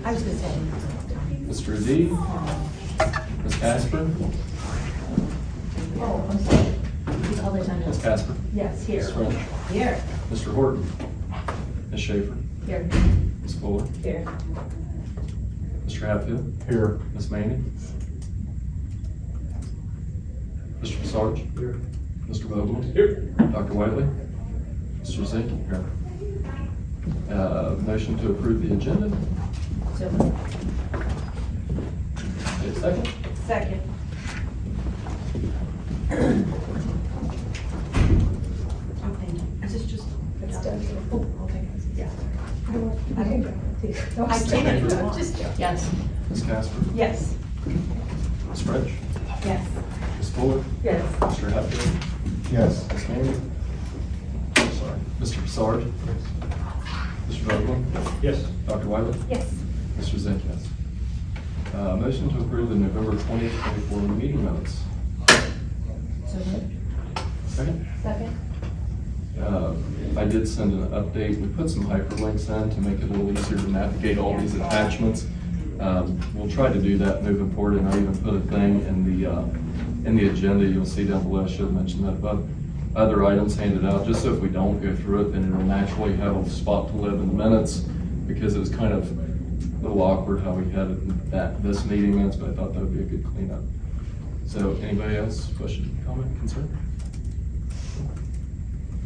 I was gonna say. Mr. Adi, Ms. Casper, Oh, I'm sorry. These other times. Ms. Casper, Yes, here. Ms. French, Here. Mr. Horton, Ms. Schaefer, Here. Ms. Fuller, Here. Mr. Hatfield, Here. Ms. Manning, Mr. Sarge, Here. Mr. Vogel, Here. Dr. Whiteley, Mr. Zink, here. Motion to approve the agenda. So, Wait a second. second. Oh, thank you. Is this just? It's done. Oh, okay. Yeah. I can go. I can, if you want. Yes. Ms. Casper, Yes. Ms. French, Yes. Ms. Fuller, Yes. Mr. Hatfield, Yes. Ms. Manning, sorry, Mr. Sarge, Mr. Vogel, Yes. Dr. Whiteley, Yes. Mr. Zink, yes. Motion to approve the November 20th, 24 meeting minutes. So moved. Second. Second. I did send an update. We put some hyperlinks in to make it a little easier to navigate all these attachments. We'll try to do that moving forward, and I even put a thing in the agenda. You'll see down below. I should have mentioned that above. Other items handed out, just so if we don't go through it, then it'll naturally have a spot to live in the minutes, because it was kind of a little awkward how we had it in this meeting minutes, but I thought that would be a good cleanup. So anybody else, question, comment, concern?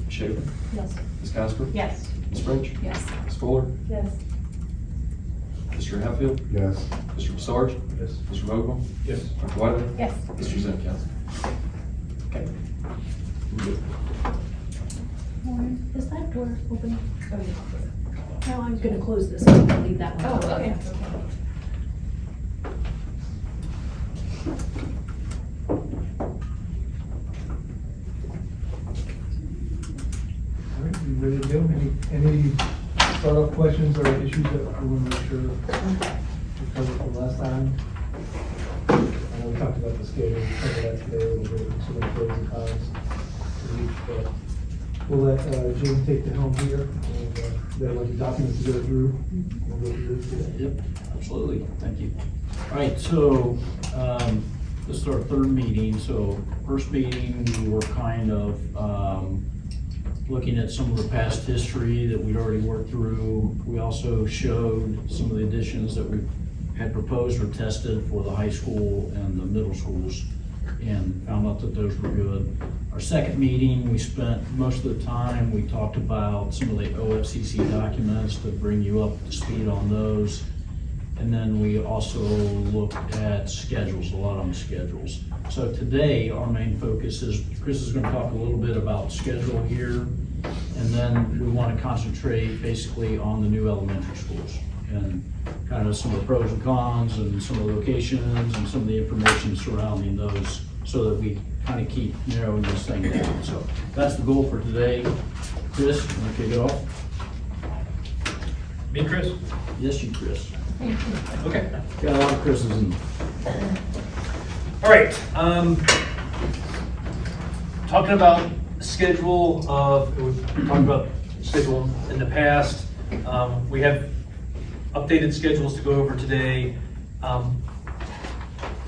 Schaefer, Yes. Ms. Casper? Yes. Ms. French? Yes. Ms. Fuller? Yes. Mr. Hatfield? Yes. Mr. Sarge? Yes. Mr. Vogel? Yes. Dr. Wiley? Yes. Mr. Zink, yes. Okay. Good. Is that door open? Oh, yeah. No, I'm gonna close this, I'll leave that one. Oh, okay. All right, you ready to go? Any startup questions or issues that we want to make sure we covered from last time? I know we talked about the schedule, we covered that today a little bit, some of the pros and cons for each, but we'll let Jim take the helm here, and then let the documents to go through. We'll go through this today. Yep, absolutely, thank you. All right, so, this is our third meeting. So first meeting, we were kind of, looking at some of the past history that we'd already worked through. We also showed some of the additions that we had proposed or tested for the high school and the middle schools, and found out that those were good. Our second meeting, we spent most of the time, we talked about some of the OFCC documents to bring you up to speed on those. And then we also looked at schedules, a lot on schedules. So today, our main focus is, Chris is gonna talk a little bit about schedule here, and then we wanna concentrate basically on the new elementary schools, and kind of some of the pros and cons, and some of the locations, and some of the information surrounding those, so that we kind of keep narrowing this thing down. So that's the goal for today. Chris, you wanna kick it off? Me, Chris? Yes, you, Chris. Okay. Got a lot of Chris's in. All right. Talking about schedule of, we talked about schedule in the past. We have updated schedules to go over today.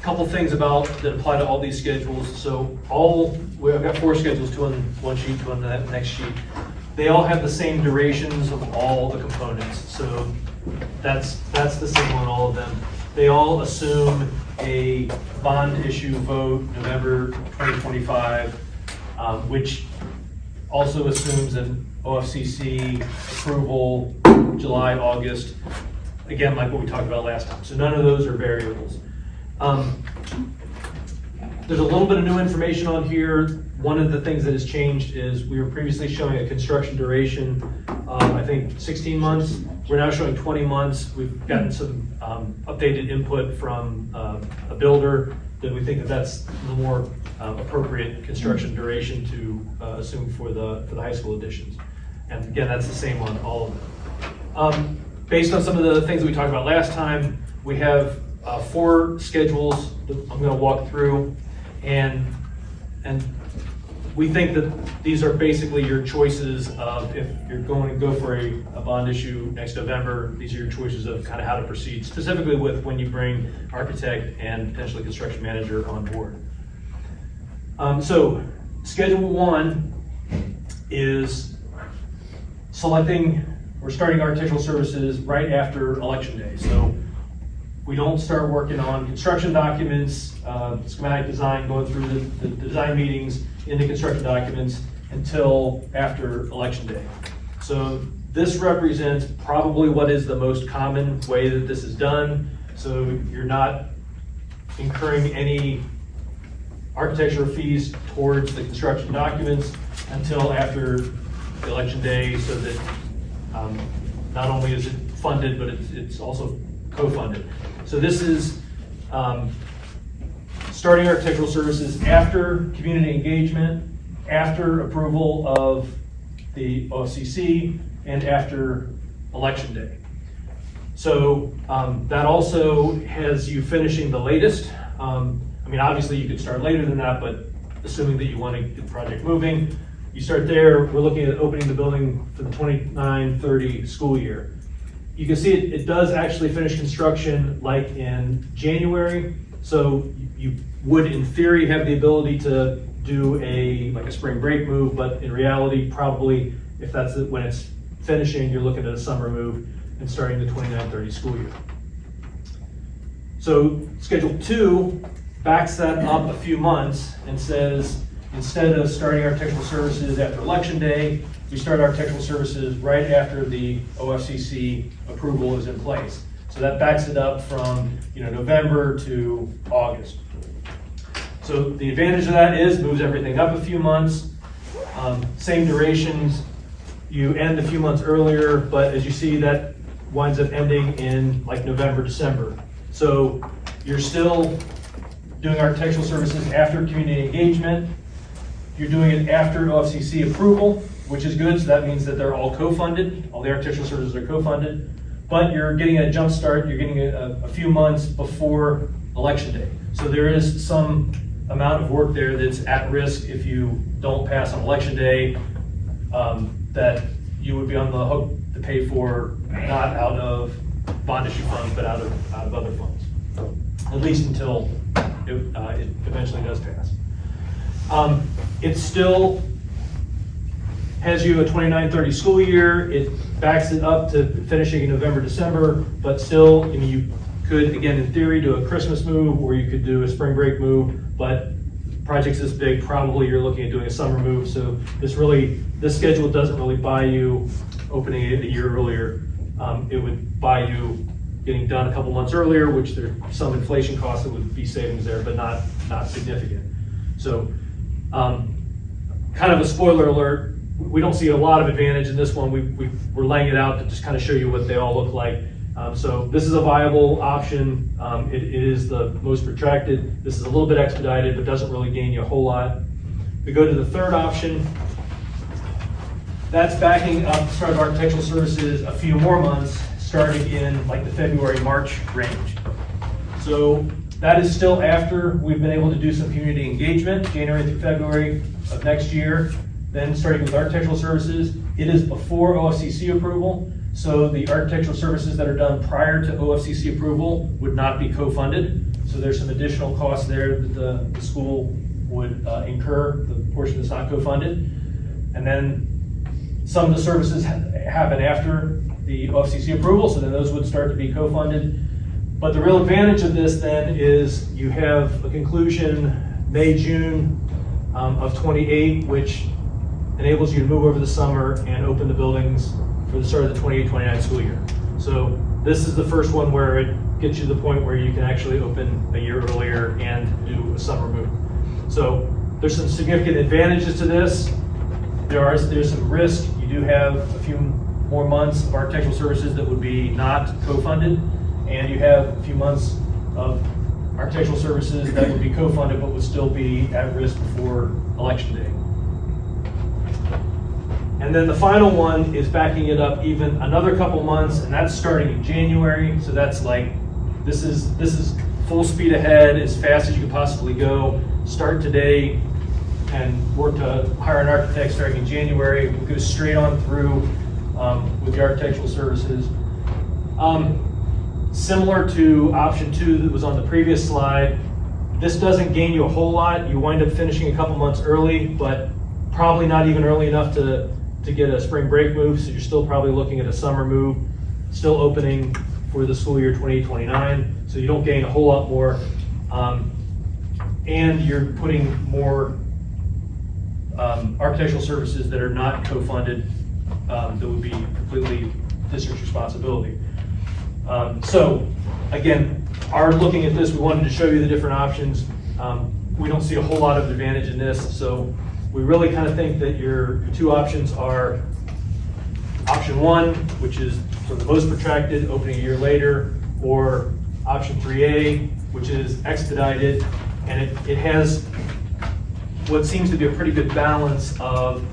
Couple things about that apply to all these schedules. So I've got 4 schedules, 2 on one sheet, 2 on the next sheet. They all have the same durations of all the components. So that's the same on all of them. They all assume a bond issue vote November 2025, which also assumes an OFCC approval July, August. Again, like what we talked about last time. So none of those are variables. There's a little bit of new information on here. One of the things that has changed is we were previously showing a construction duration of, I think, 16 months. We're now showing 20 months. We've gotten some updated input from a builder that we think that that's the more appropriate construction duration to assume for the high school additions. And again, that's the same on all of them. Based on some of the things that we talked about last time, we have 4 schedules that I'm going to walk through, and we think that these are basically your choices of, if you're going to go for a bond issue next November, these are your choices of kind of how to proceed, specifically with when you bring architect and potentially construction manager on board. So Schedule 1 is we're starting architectural services right after Election Day. So we don't start working on construction documents, schematic design, going through the design meetings into construction documents until after Election Day. So this represents probably what is the most common way that this is done. So you're not incurring any architectural fees towards the construction documents until after the Election Day, so that not only is it funded, but it's also co-funded. So this is starting architectural services after community engagement, after approval of the OFCC, and after Election Day. So that also has you finishing the latest. I mean, obviously you could start later than that, but assuming that you want to get the project moving, you start there. We're looking at opening the building for the 29-30 school year. You can see it does actually finish construction like in January. So you would, in theory, have the ability to do like a spring break move, but in reality, probably if that's when it's finishing, you're looking at a summer move and starting the 29-30 school year. So Schedule 2 backs that up a few months and says, instead of starting architectural services after Election Day, we start architectural services right after the OFCC approval is in place. So that backs it up from November to August. So the advantage of that is moves everything up a few months. Same durations. You end a few months earlier, but as you see, that winds up ending in like November, December. So you're still doing architectural services after community engagement. You're doing it after OFCC approval, which is good. So that means that they're all co-funded. All the architectural services are co-funded. But you're getting a jump start. You're getting a few months before Election Day. So there is some amount of work there that's at risk if you don't pass on Election Day, that you would be on the hook to pay for, not out of bond issue funds, but out of other funds, at least until it eventually does pass. It still has you a 29-30 school year. It backs it up to finishing in November, December, but still, you could, again, in theory, do a Christmas move, or you could do a spring break move, but projects this big, probably you're looking at doing a summer move. So this schedule doesn't really buy you opening it a year earlier. It would buy you getting done a couple months earlier, which there's some inflation costs that would be savings there, but not significant. So kind of a spoiler alert, we don't see a lot of advantage in this one. We're laying it out to just kind of show you what they all look like. So this is a viable option. It is the most protracted. This is a little bit expedited, but doesn't really gain you a whole lot. We go to the third option. That's backing up start of architectural services a few more months, starting in like the February, March range. So that is still after we've been able to do some community engagement, January through February of next year. Then starting with architectural services, it is before OFCC approval. So the architectural services that are done prior to OFCC approval would not be co-funded. So there's some additional costs there that the school would incur, the portion that's not co-funded. And then some of the services happen after the OFCC approval, so then those would start to be co-funded. But the real advantage of this then is you have a conclusion May, June of 28, which enables you to move over the summer and open the buildings for the start of the 28-29 school year. So this is the first one where it gets you to the point where you can actually open a year earlier and do a summer move. So there's some significant advantages to this. There's some risk. You do have a few more months of architectural services that would be not co-funded, and you have a few months of architectural services that would be co-funded but would still be at risk before Election Day. And then the final one is backing it up even another couple months, and that's starting in January. So that's like, this is full speed ahead, as fast as you can possibly go. Start today, and work to hire an architect starting in January. We'll go straight on through with the architectural services. Similar to option 2 that was on the previous slide, this doesn't gain you a whole lot. You wind up finishing a couple months early, but probably not even early enough to get a spring break move, so you're still probably looking at a summer move, still opening for the school year 2029, so you don't gain a whole lot more. And you're putting more architectural services that are not co-funded, that would be completely district's responsibility. So again, our looking at this, we wanted to show you the different options. We don't see a whole lot of advantage in this, so we really kind of think that your 2 options are option 1, which is sort of the most protracted, opening a year later, or option 3A, which is expedited, and it has what seems to be a pretty good balance of,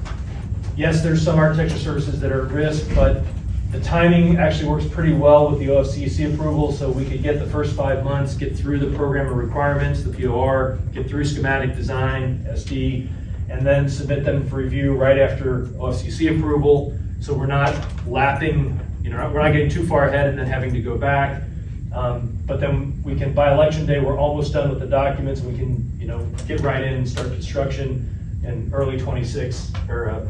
yes, there's some architecture services that are at risk, but the timing actually works pretty well with the OFCC approval, so we could get the first 5 months, get through the program of requirements, the POR, get through schematic design, SD, and then submit them for review right after OFCC approval. So we're not lapping, we're not getting too far ahead and then having to go back. But then we can, by election day, we're almost done with the documents. We can, get right in and start construction in early 26, or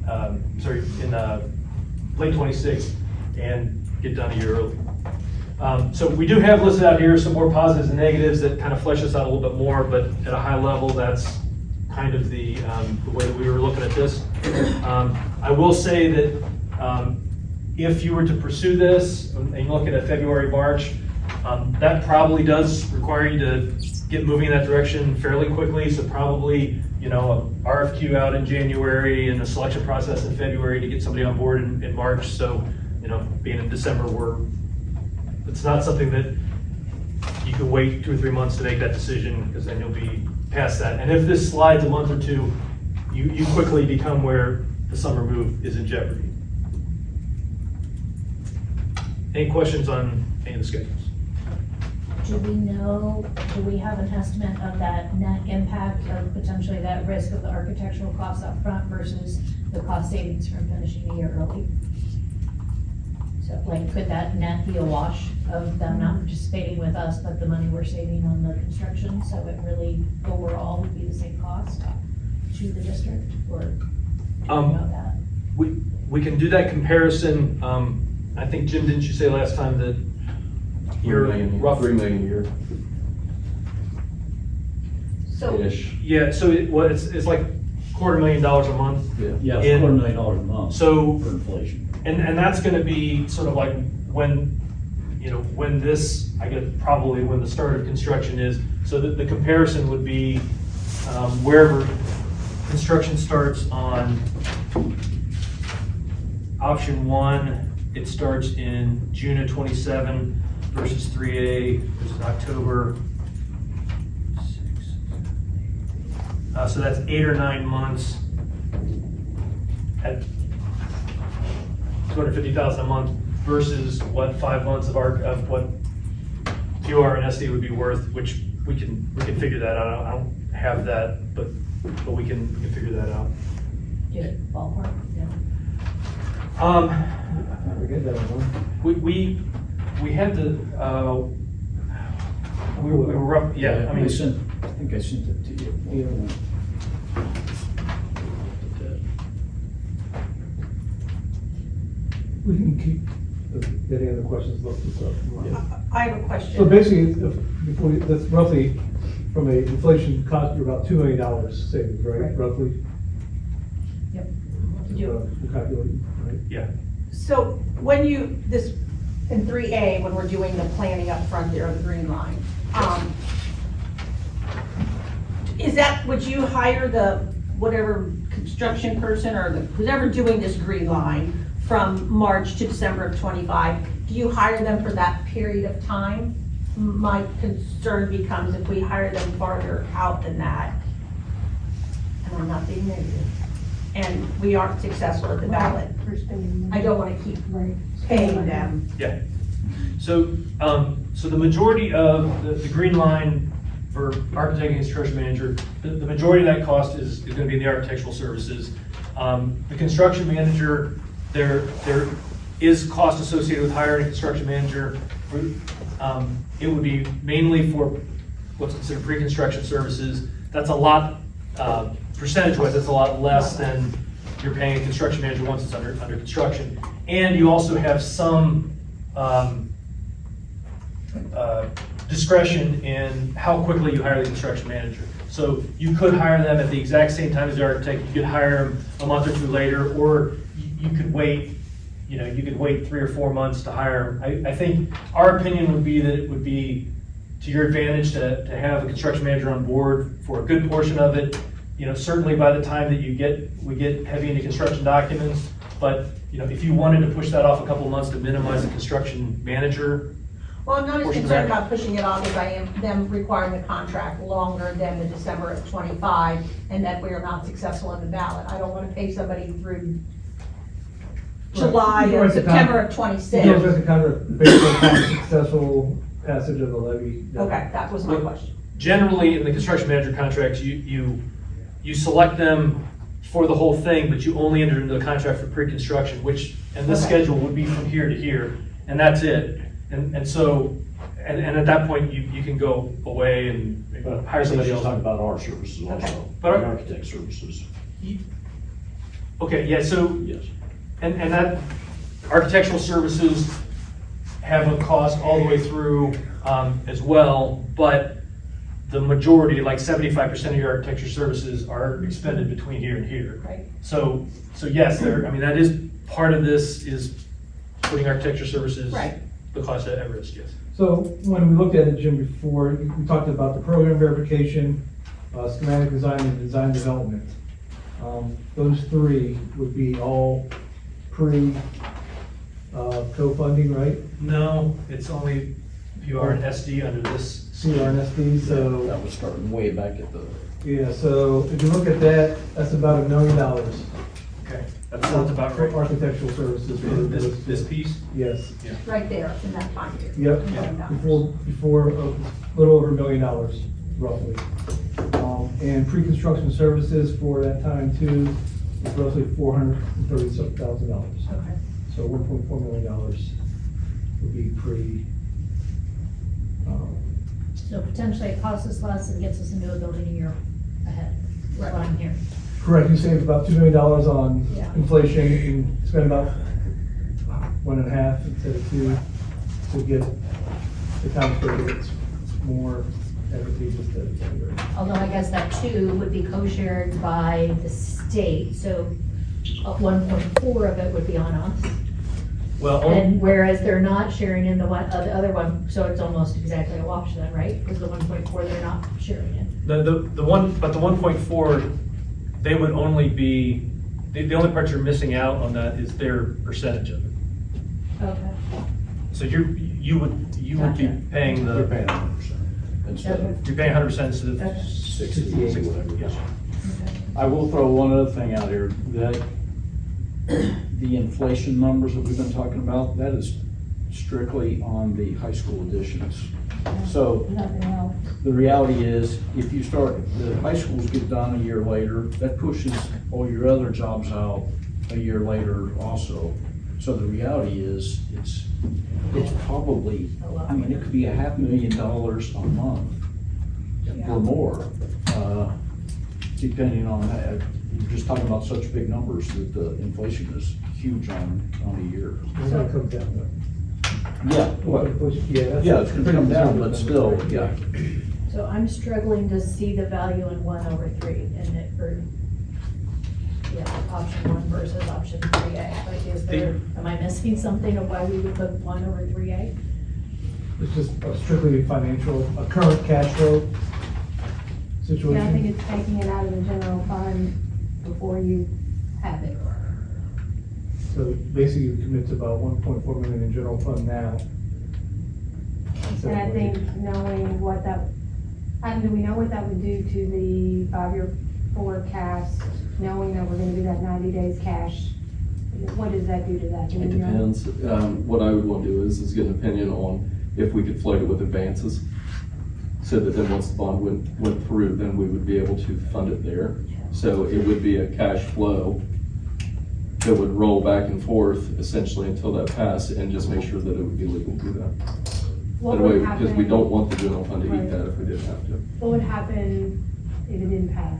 in late 26, and get done a year early. So we do have listed out here some more positives and negatives that kind of flesh this out a little bit more, but at a high level, that's kind of the way that we were looking at this. I will say that if you were to pursue this and you look at a February, March, that probably does require you to get moving in that direction fairly quickly. So probably, a RFQ out in January and a selection process in February to get somebody on board in March. So, being in December, it's not something that you can wait 2 or 3 months to make that decision, because then you'll be past that. And if this slides a month or 2, you quickly become where the summer move is in jeopardy. Any questions on any of the schedules? Do we have an estimate of that net impact of potentially that risk of the architectural costs up front versus the cost savings from finishing a year early? So could that net be a wash of them not participating with us, but the money we're saving on the construction, so it really overall would be the same cost to the district, or do you know that? We can do that comparison. I think, Jim, didn't you say last time that you're roughly $3 million a year. So, Ish. Yeah, so it's like $250,000 a month. Yeah, In- $250,000 a month. So- For inflation. And that's gonna be sort of like when this, I guess, probably when the start of construction is. So the comparison would be wherever construction starts on option 1, it starts in June of 27 versus 3A, which is October 6. So that's 8 or 9 months at $250,000 a month versus what 5 months of what POR and SD would be worth, which we can figure that out. I don't have that, but we can figure that out. get it ballpark, yeah. We get that one. We had to, we were rough, yeah, I mean. I think I sent it to you. We can keep, if any other questions, look this up. I have a question. So basically, that's roughly, from a inflation cost, you're about $2 million savings, right, Right. roughly? Yep. We're calculating, right? Yeah. So this, in 3A, when we're doing the planning up front there, the green line, would you hire the, whatever construction person or who's ever doing this green line from March to December of 25? Do you hire them for that period of time? My concern becomes if we hire them farther out than that, and I'm not being negative, and we aren't successful at the ballot, For spending I don't want to keep paying them. Yeah. So, so the majority of the green line for architect and construction manager, the majority of that cost is gonna be in the architectural services. The construction manager, there is cost associated with hiring a construction manager. It would be mainly for what's considered pre-construction services. That's a lot, percentage-wise, that's a lot less than you're paying a construction manager once it's under construction. And you also have some discretion in how quickly you hire the construction manager. So you could hire them at the exact same time as the architect, you could hire them a month or two later, or you could wait, you could wait 3 or 4 months to hire them. I think our opinion would be that it would be to your advantage to have a construction manager on board for a good portion of it. Certainly by the time that we get heavy into construction documents, but, if you wanted to push that off a couple of months to minimize the construction manager. Well, I'm not as Portion of concerned that. about pushing it off as I am them requiring the contract longer than the December of 25, and that we are not successful in the ballot. I don't want to pay somebody through July You can or write the September of You 26. know, just a contract based on successful passage of the levy. Okay, that was my question. Generally, in the construction manager contracts, you select them for the whole thing, but you only enter into the contract for pre-construction, and this Okay. schedule would be from here to here, and that's it. And so, and at that point, you can go away and hire somebody else. Talk about our services Okay. also, But- the architect services, Okay, yeah, so, yes. and that architectural services have a cost all the way through as well, but the majority, like 75% of your architecture services are expended between here and here. Right. So yes, that is, part of this is putting architecture services. Right. The cost at risk, yes. So when we looked at it, Jim, before, we talked about the program verification, schematic design, and design development. Those three would be all co-funding, right? No, it's only if you are an SD under this. CRNSD, so, That was starting way back at the, yeah, so if you look at that, that's about $1 million. Okay, that sounds about For right. architectural services. for This piece? Yes, Right there in that time period. yep, $1 million. before, a little over $1 million, roughly. And pre-construction services for that time too, is roughly $437,000. Okay. So $1.4 million would be So potentially it costs us less and gets us into a building a year ahead, is what I'm hearing. correct, you save about $2 million on Yeah. inflation and spend about 1.5 instead of 2 to get the town clerk, it's more advantageous to. Although I guess that 2 would be co-shared by the state, so 1.4 of it would be on us. Well, And whereas they're not sharing in the other one, so it's almost exactly a wash then, right? Because the 1.4 they're not sharing in. the 1.4, they would only be, the only part you're missing out on that is their percentage of it. Okay. So you would be Gotcha. paying you're the, paying 100% instead of you're paying 100% instead of. Okay. 60, whatever it is. Okay. I will throw one other thing out here, that the inflation numbers that we've been talking about, that is strictly on the high school additions. So Nothing else. the reality is, if you start, the high schools get done a year later, that pushes all your other jobs out a year later also. So the reality is, it's probably, it could be $500,000 a month or more, depending on that. You're just talking about such big numbers that the inflation is huge on a year. It's gonna come down, Yeah, yeah, it's gonna come down, but still, yeah. So I'm struggling to see the value in 1/3 and it, or, yeah, option 1 versus option 3A. Like, am I missing something of why we would put 1/3A? It's just strictly financial, a current cash flow situation. Yeah, I think it's taking it out of the general fund before you have it. So basically you commit to about 1.4 million in general fund now. And I think knowing what that, do we know what that would do to the 5-year forecast, knowing that we're gonna do that 90 days cash? What does that do to that? Do we It know? depends. What I would want to do is get an opinion on if we could float it with advances. so that then once the bond went through, then we would be able to fund it there. So it would be a cash flow that would roll back and forth essentially until that passed, and just make sure that it would be legal to do that. What That way, would because we happen- don't want the general fund to eat Right. that if we didn't have to. What would happen if it didn't pass?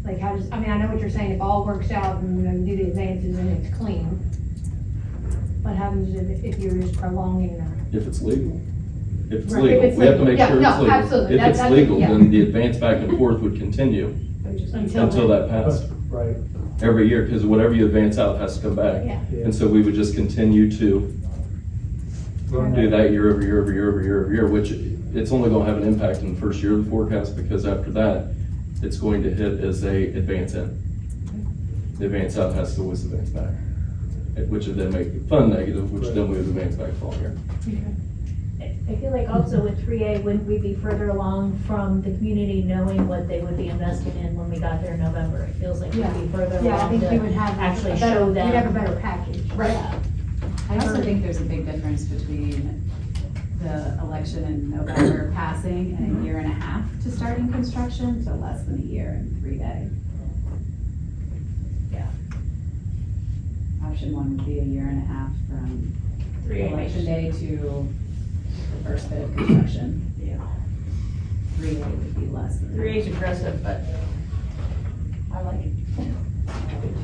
Like, how does, I mean, I know what you're saying, if all works out and, you know, you do the advances and it's clean. What happens if you're just prolonging that? If it's legal. If it's Right, if legal, it's we have to legal. make Yeah, sure no, it's legal. absolutely. If it's That's- legal, yeah. then the advance back and forth would continue until that passed. Right. Every year, because whatever you advance out has to come back. Yeah. And so we would just continue to do that year over year over year over year over year, which it's only gonna have an impact in the first year of the forecast, because after that, it's going to hit as a advance in. The advance out has to always advance back, which would then make the fund negative, which then we would advance back the following year. I feel like also with 3A, wouldn't we be further along from the community knowing what they would be invested in when we got there in November? It feels like we'd be further Yeah, I along think to you would have actually a better, show you'd have a them. better package. Yeah. I also think there's a big difference between the election in November passing and a year and a half to starting construction, so less than a year and 3 days. Yeah. Option one would be a year and a half from election day to the first bit of construction. Yeah. 3 days would be less than that. 3A is aggressive, but I like it.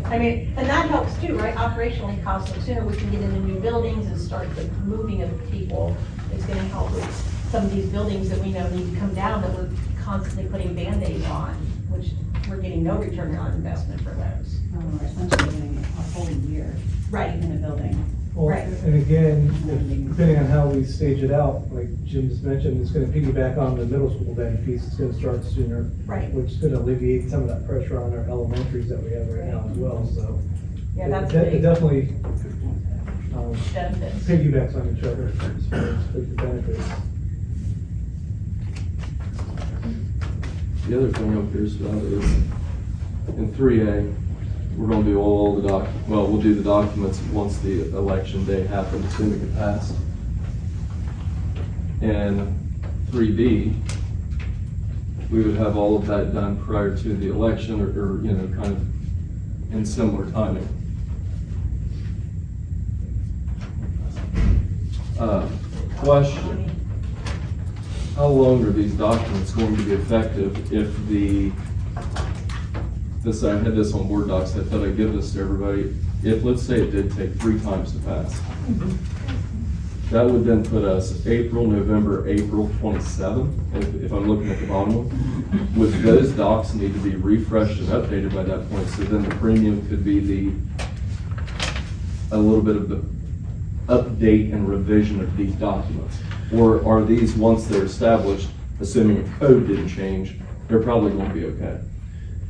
I mean, and that helps too, right? Operationally, costs, the sooner we can get into new buildings and start the moving of people, is gonna help with some of these buildings that we know need to come down, that we're constantly putting Band-Aids on, which we're getting no return on investment for those. We're essentially getting a whole year Right. in a building. Well, Right. and again, depending on how we stage it out, like Jim just mentioned, it's gonna piggyback on the middle school band piece, it's gonna start sooner. Right. Which is gonna alleviate some of that pressure on our elementaries that we have right now as well, so. Yeah, that's It big definitely, benefits. piggybacks on each other as far as the benefits. The other thing I'm curious about is, in 3A, we're gonna do all the we'll do the documents once the election day happens, assuming it passed. In 3B, we would have all of that done prior to the election, or, you know, kind of in similar timing. Question. How long are these documents going to be effective if I had this on Word docs, I thought I'd give this to everybody. If, let's say it did take 3 times to pass, that would then put us April, November, April 27, if I'm looking at the bottom one. Would those docs need to be refreshed and updated by that point, so then the premium could be a little bit of the update and revision of these documents? Or are these, once they're established, assuming a code didn't change, they're probably going to be okay?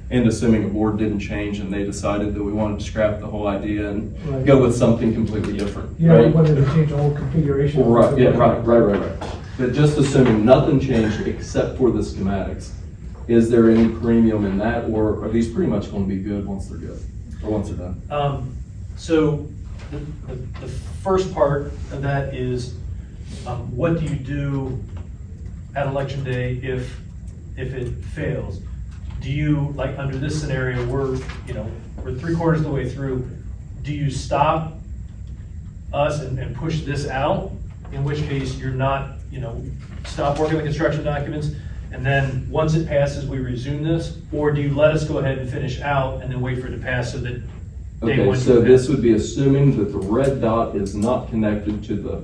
And assuming a board didn't change and they decided that we wanted to scrap the whole idea and Right. go with something completely different, Yeah, we right? wanted to change the whole configuration. Right, yeah, right. But just assuming nothing changed except for the schematics, is there any premium in that, or are these pretty much going to be good once they're good, or once they're done? So the first part of that is, what do you do at election day if it fails? Do you, like under this scenario, we're 3/4 of the way through, do you stop us and push this out? In which case you're not, stop working the construction documents, and then once it passes, we resume this? Or do you let us go ahead and finish out and then wait for it to pass so that day Okay, one? so this would be assuming that the red dot is not connected to the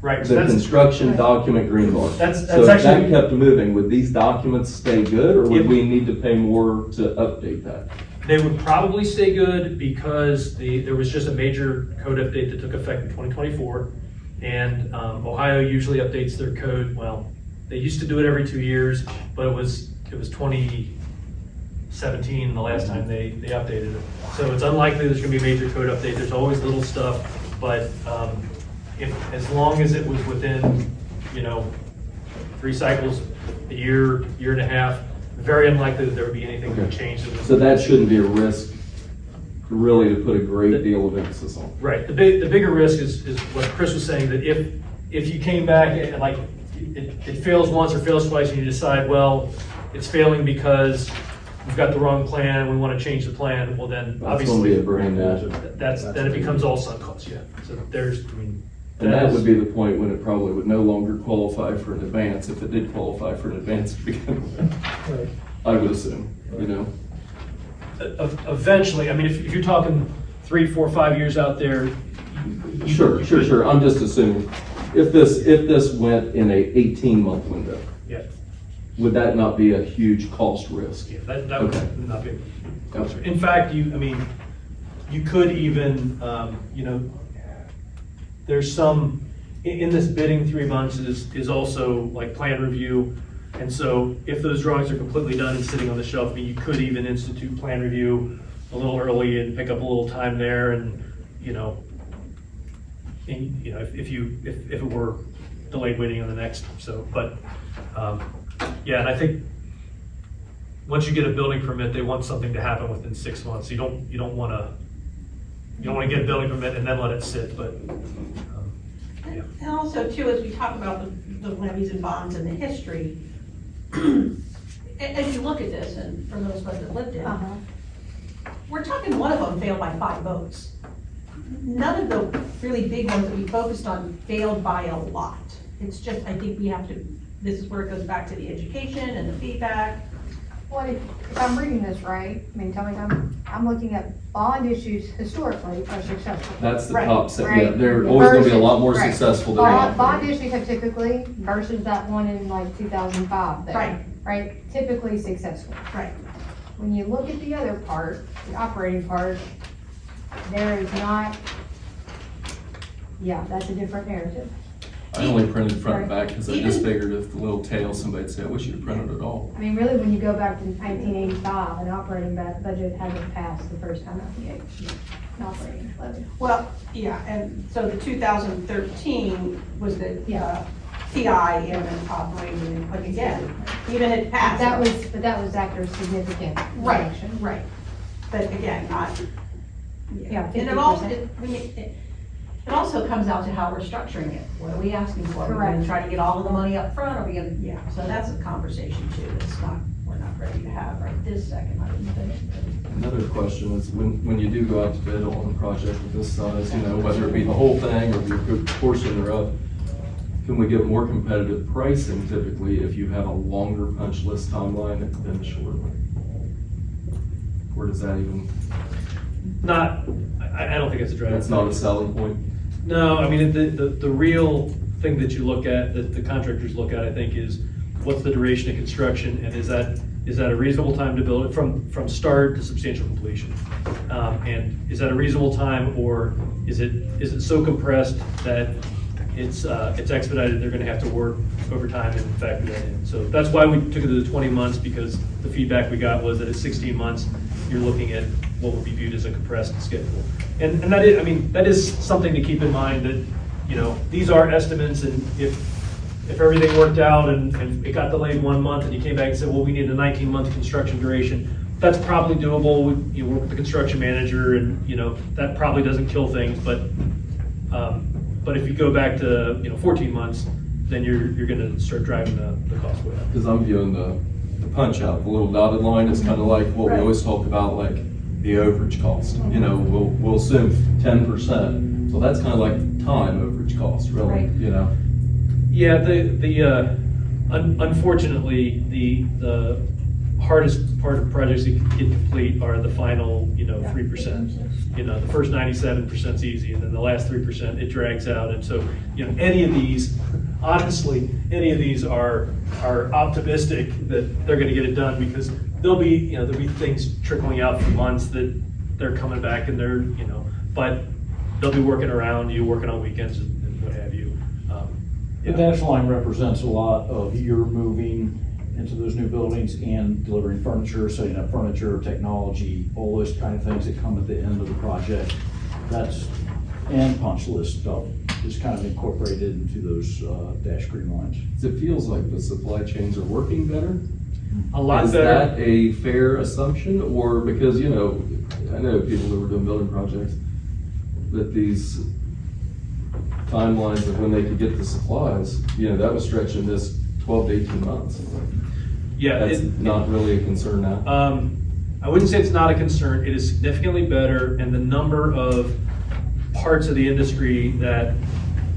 Right, so the that's, construction document green bar. That's So if that actually- kept moving, would these documents stay good, or would If- we need to pay more to update that? they would probably stay good because there was just a major code update that took effect in 2024. And Ohio usually updates their code, well, they used to do it every 2 years, but it was 2017 the last time they updated it. So it's unlikely there's gonna be a major code update. There's always little stuff, but as long as it was within, 3 cycles, a year and a half, very unlikely that there would be anything that would change. So that shouldn't be a risk, really, to put a great deal of emphasis on. Right, the bigger risk is what Chris was saying, that if you came back and like it fails once or fails twice, and you decide, well, it's failing because we've got the wrong plan, we want to change the plan, well then, That's gonna obviously, be a brand new. then it becomes all sunk costs, yeah. So there's, I mean. And that would be the point when it probably would no longer qualify for an advance, if it did qualify for an advance to begin with. Right. I would assume, you know? Eventually, I mean, if you're talking 3, 4, 5 years out there. Sure. I'm just assuming, if this went in a 18-month window, Yeah, would that not be a huge cost risk? yeah, that would Okay. not be. Gotcha. In fact, you could even, there's some, in this bidding 3 months is also like plan review. And so if those drawings are completely done and sitting on the shelf, I mean, you could even institute plan review a little early and pick up a little time there and, if it were delayed waiting on the next, so, but, yeah, and I think once you get a building permit, they want something to happen within 6 months. You don't want to get a building permit and then let it sit, but, yeah. And also too, as we talk about the levies and bonds and the history, as you look at this, and for those of us that lived in, Uh-huh. we're talking one of them failed by 5 votes. None of the really big ones that we focused on failed by a lot. It's just, I think we have to, this is where it goes back to the education and the feedback. Well, if I'm reading this right, I mean, tell me, I'm looking at bond issues historically are successful. That's the Right, top set, yeah, right. they're always gonna be a lot more Right. successful than Bond that. issues have typically, versus that one in like 2005 there. Right. Right, typically successful. Right. When you look at the other part, the operating part, there is not, yeah, that's a different narrative. I only printed front and Right. back because I just figured if the little tail, somebody'd say, I wish you'd printed it all. I mean, really, when you go back to 1985, an operating budget hasn't passed the first time out the gate. An operating budget. Well, yeah, and so the 2013 was the Yeah. TI and then operating, and like again, even it passed. But that was after a significant Right, reduction. right. But again, not. Yeah, And it also, 50%. it also comes out to how we're structuring it. What are we asking for? Are we gonna Correct. try to get all of the money up front? Are we gonna, yeah, so that's a conversation too. It's not, we're not ready to have right this second, I don't think. Another question is, when you do go out to bid on a project of this size, whether it be the whole thing or be a good portion thereof, can we get more competitive pricing typically if you have a longer punch list timeline than a shorter one? Or does that even, I don't think it's a drag. that's not a selling point? No, I mean, the real thing that you look at, that the contractors look at, I think, is what's the duration of construction, and is that a reasonable time to build it from start to substantial completion? And is that a reasonable time, or is it so compressed that it's expedited, they're gonna have to work overtime and factor that in? So that's why we took it to the 20 months, because the feedback we got was that at 16 months, you're looking at what would be viewed as a compressed schedule. And that is something to keep in mind, that, these are estimates, and if everything worked out and it got delayed 1 month and you came back and said, well, we need a 19-month construction duration, that's probably doable. We work with the construction manager, and, that probably doesn't kill things, but if you go back to, 14 months, then you're gonna start driving the cost way up. Because I'm viewing the punch out, the little dotted line is kind of like what we always talk about, like the overage cost. We'll assume 10%. So that's kind of like time overage cost, really, Right. Yeah, unfortunately, the hardest part of projects that get complete are the final, 3%. The first 97% is easy, and then the last 3%, it drags out. And so, any of these, honestly, are optimistic that they're gonna get it done, because there'll be things trickling out for months that they're coming back and they're, but they'll be working around you, working on weekends and what have you. The dash line represents a lot of your moving into those new buildings and delivering furniture, setting up furniture, technology, all those kind of things that come at the end of the project. And punch list stuff is kind of incorporated into those dash green lines. It feels like the supply chains are working better. A lot Is better. that a fair assumption, or because, I know people that were doing building projects, that these timelines of when they could get the supplies, that was stretching this 12 to 18 months. Yeah. That's not really a concern now. I wouldn't say it's not a concern. It is significantly better, and the number of parts of the industry that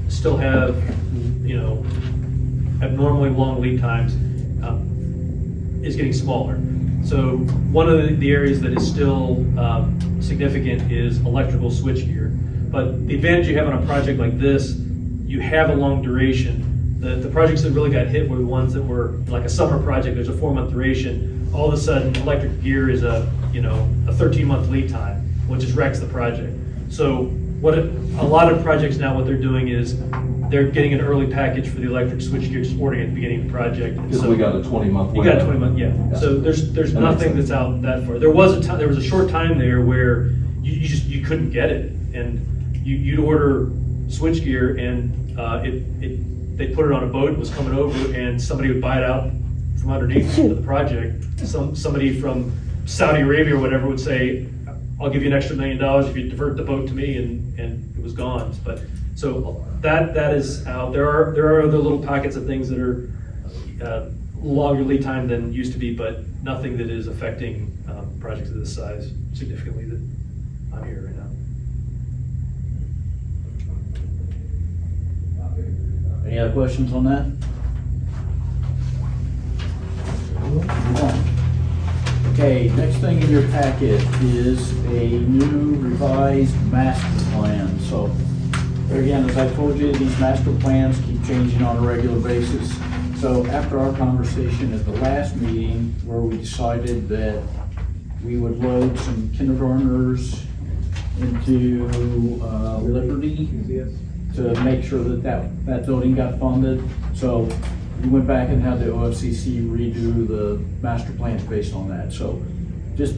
still have, abnormally long lead times is getting smaller. So one of the areas that is still significant is electrical switchgear. But the advantage you have on a project like this, you have a long duration. The projects that really got hit were the ones that were like a summer project, there's a 4-month duration. All of a sudden, electric gear is a 13-month lead time, which just wrecks the project. So a lot of projects now, what they're doing is they're getting an early package for the electric switchgear, just ordering at the beginning of the project. And Because so we got a 20-month you window. got a 20-month, yeah. Yeah. So there's That makes nothing sense. that's out that far. There was a short time there where you couldn't get it, and you'd order switchgear, and they put it on a boat, it was coming over, and somebody would buy it out from underneath the project. Somebody from Saudi Arabia or whatever would say, I'll give you an extra $1 million if you divert the boat to me, and it was gone. But so that is out. There are other little pockets of things that are longer lead time than used to be, but nothing that is affecting projects of this size significantly that I'm here right now. Any other questions on that? Move on. Okay, next thing in your packet is a new revised master plan. So, again, as I told you, these master plans keep changing on a regular basis. So after our conversation at the last meeting, where we decided that we would load some kindergartners into Liberty to make sure that building got funded. So we went back and had the OFCC redo the master plans based on that. So just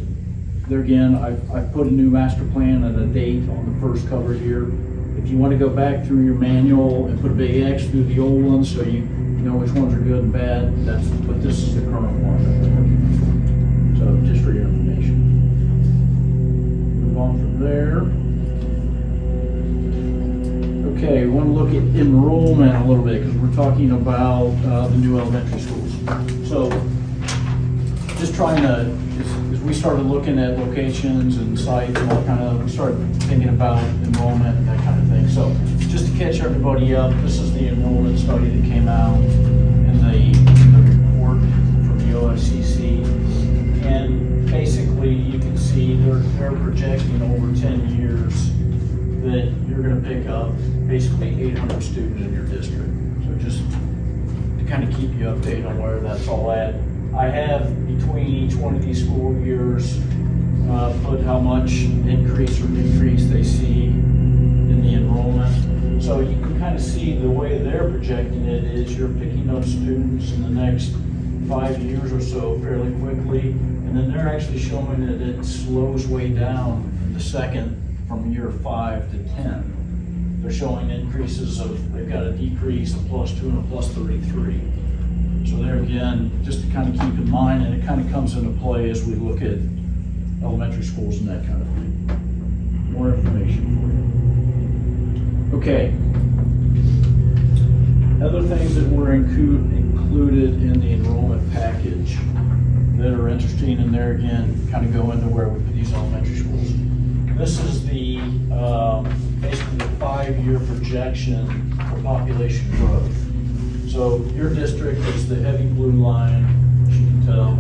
there again, I've put a new master plan and a date on the first cover here. If you want to go back through your manual and put a big X through the old ones so you know which ones are good and bad, but this is the current one that we're working on. So just for your information. Move on from there. Okay, we want to look at enrollment a little bit because we're talking about the new elementary schools. So just trying to, as we started looking at locations and sites and all kind of, we started thinking about enrollment and that kind of thing. So just to catch everybody up, this is the enrollment study that came out in the report from the OFCC. And basically you can see they're projecting over 10 years that you're going to pick up basically 800 students in your district. So just to kind of keep you updated on where that's all at. I have between each one of these school years put how much increase or decrease they see in the enrollment. So you can kind of see the way they're projecting it is you're picking up students in the next 5 years or so fairly quickly, and then they're actually showing that it slows way down in the second from year 5 to 10. They're showing increases of, they've got a decrease, a +2 and a +33. So there again, just to kind of keep in mind, and it kind of comes into play as we look at elementary schools and that kind of thing. More information for you. Okay. Other things that were included in the enrollment package that are interesting, and there again, kind of go into where we put these elementary schools. This is the, basically the 5-year projection for population growth. So your district is the heavy blue line, as you can tell,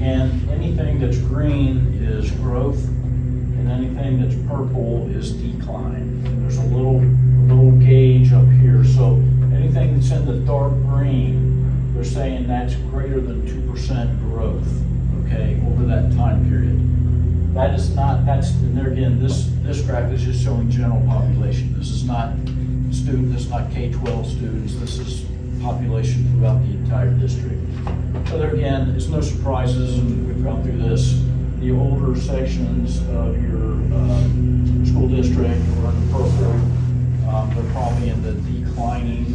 and anything that's green is growth, and anything that's purple is decline. There's a little gauge up here, so anything that's in the dark green, they're saying that's greater than 2% growth, okay, over that time period. That is not, and there again, this graph is just showing general population. This is not K-12 students, this is population throughout the entire district. So there again, it's no surprises, and we've gone through this. The older sections of your school district are in the purple. They're probably in the declining.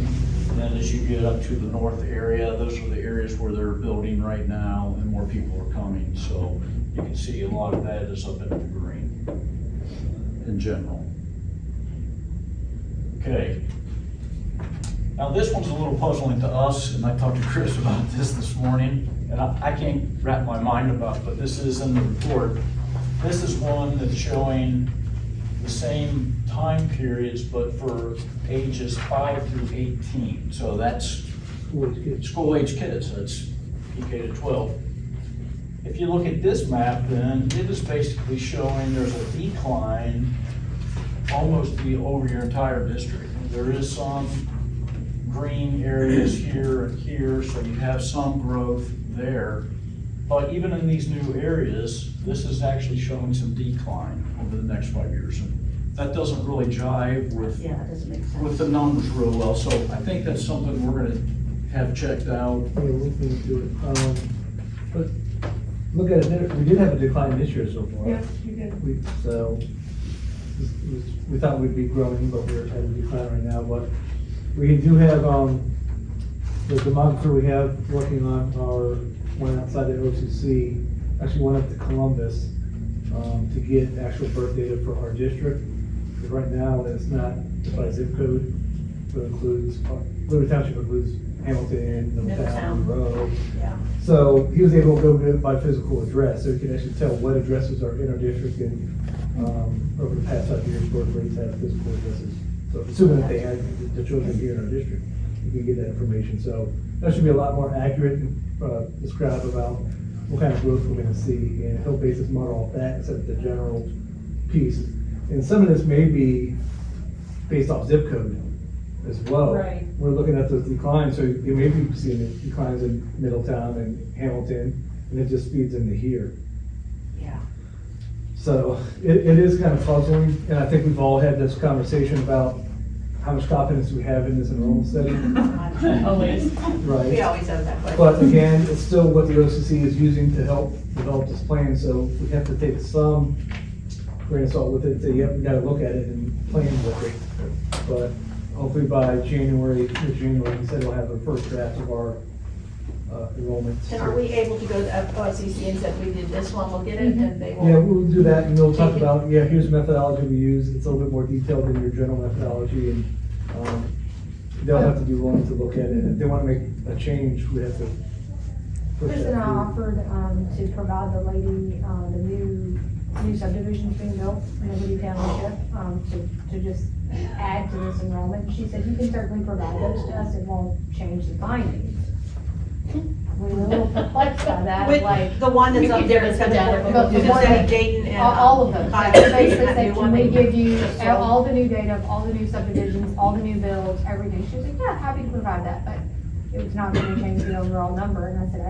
And then as you get up to the north area, those are the areas where they're building right now and more people are coming. So you can see a lot of that is up in the green in general. Okay, Now, this one's a little puzzling to us, and I talked to Chris about this morning, and I can't wrap my mind about it, but this is in the report. This is one that's showing the same time periods, but for ages 5 through 18. So that's school-age kids, that's PK to 12. If you look at this map, then it is basically showing there's a decline almost over your entire district. There is some green areas here and here, so you have some growth there. But even in these new areas, this is actually showing some decline over the next 5 years. And that doesn't really jive with, Yeah, it doesn't make sense. with the numbers real well. So I think that's something we're gonna have checked out. Yeah, we'll look into it. But look at it, we did have a decline this year so far. Yes, you did. So, we thought we'd be growing, but we're at a decline right now. But we do have, the demographer we have working on our one outside the OCC, actually went up to Columbus, to get actual birth data for our district. Because right now, it's not by zip code, so it includes, Liberty Township includes Hamilton, Middletown, Monroe. Yeah. So he was able to go get it by physical address, so he could actually tell what addresses are in our district and, over the past 5 years, birth rates have physical addresses. So assuming that they had the children here in our district, you can get that information. So that should be a lot more accurate and describe about what kind of growth we're gonna see. And he'll base his model off that instead of the general piece. And some of this may be based off zip code as well. Right. We're looking at those declines, so you may be seeing the declines in Middletown and Hamilton, and it just feeds into here. Yeah. So it is kind of puzzling, and I think we've all had this conversation about how much confidence we have in this enrollment study. Always. Right. We always have that question. But again, it's still what the OCC is using to help develop this plan, so we have to take some grain of salt with it and say, yep, we gotta look at it and plan with it. But hopefully by January, mid-January, he said we'll have the first draft of our enrollments. And are we able to go to OCC and say, we did this one, we'll get it, and they will? Yeah, we'll do that, and we'll talk about, yeah, here's the methodology we use, it's a little bit more detailed than your general methodology, and, they'll have to be willing to look at it, if they wanna make a change, we have to push that Kristen, I through. offered, to provide the lady, the new subdivisions being built in Liberty Township, to just add to this enrollment. She said, you can certainly provide those to us, it won't change the findings. We were a little perplexed by that, With like. the one that's up there, it's got But the, the one that- Dayton and. All of them. Cottage, They basically that said, new can one we they give you just sold. all the new data, of all the new subdivisions, all the new builds, everything? She was like, yeah, happy to provide that, but it was not going to change the overall number. And I said,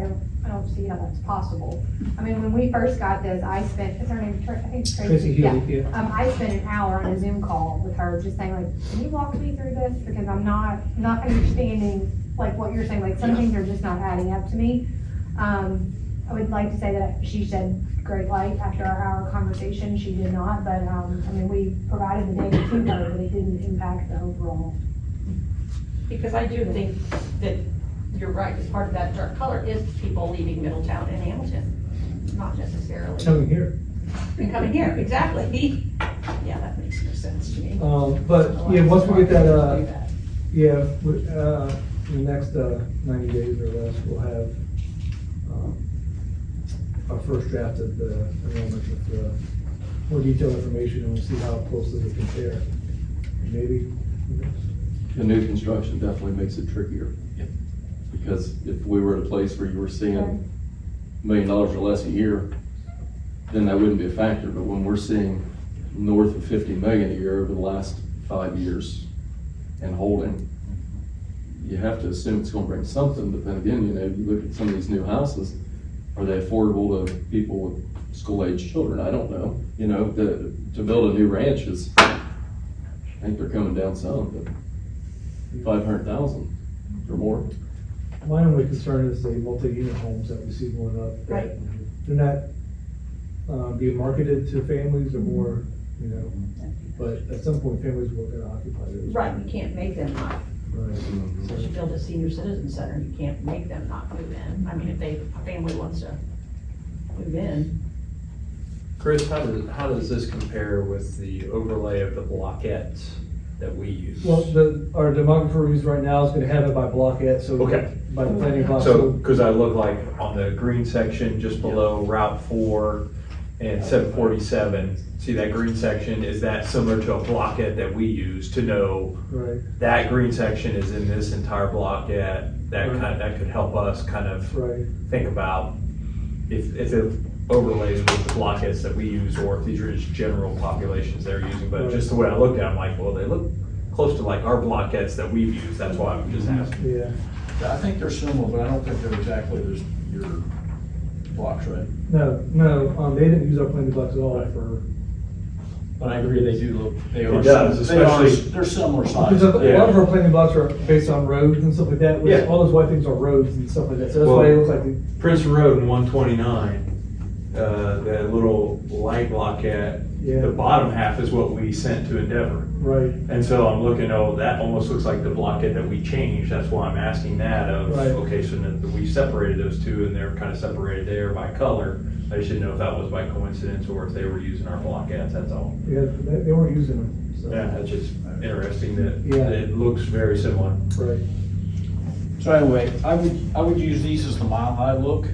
I don't see how that's possible. I mean, when we first got this, I spent, is her name, I think it's Tracy Tracy? Healy, yeah. I spent an hour on a Zoom call with her, just saying like, can you walk me through this? Because I'm not understanding like what you're saying, like some things are just not adding up to me. I would like to say that she said great light after our hour conversation. She did not, but, I mean, we provided the data to her, but it didn't impact the overall. Because I do think that you're right, as part of that dark color is people leaving Middletown and Hamilton, not necessarily. Coming here. And coming here, exactly. Yeah, that makes no sense to me. But, yeah, once we get that, Do that. yeah, in the next, 90 days or less, we'll have, our first draft of the enrollment with, more detailed information, and we'll see how closely they compare. Maybe, The new construction definitely makes it trickier. Because if we were at a place where you were seeing $1 million or less a year, then that wouldn't be a factor, but when we're seeing north of 50 million a year over the last 5 years and holding, you have to assume it's gonna bring something, but then again, you look at some of these new houses, are they affordable to people with school-age children? I don't know, to build a new ranch is, I think they're coming down some, but 500,000 or more. my only concern is the multi-unit homes that we see going up. Right. They're not, being marketed to families or more, but at some point, families will gonna occupy those. Right, you can't make them not. Right. So you build a senior citizen center, you can't make them not move in. I mean, if a family wants to move in. Chris, how does this compare with the overlay of the blockette that we use. Well, our demographer we use right now is gonna have it by blockette, so. Okay. By the planning block. So, because I look like on the green section just below Route 4 and 747, see that green section, is that similar to a blockette that we use to know Right, that green section is in this entire blockette? That could help us kind of right. think about if it overlays with the blockettes that we use, or if these are just general populations they're using. But just the way I looked at them, like, well, they look close to like our blockettes that we've used, that's why I'm just asking. Yeah. I think they're similar, but I don't think they're exactly your blocks, right? No, they didn't use our planning blocks at all for. But I agree, they do look, they are. It does, they are- especially- They're similar size. Because a lot of our planning blocks are based on roads and stuff like that, which, Yeah. all those white things are roads and stuff like that, so that's Well- why it looks like. Princeton Road and 129, that little light blockette, Yeah. the bottom half is what we sent to Endeavor. Right, And so I'm looking, oh, that almost looks like the blockette that we changed, that's why I'm asking that of, Right. okay, so then we separated those two and they're kind of separated there by color. I just didn't know if that was by coincidence or if they were using our blockettes, that's all. yeah, they weren't using them, so. Yeah, that's just interesting that Yeah. it looks very similar. Right, So anyway, I would use these as the mile high look,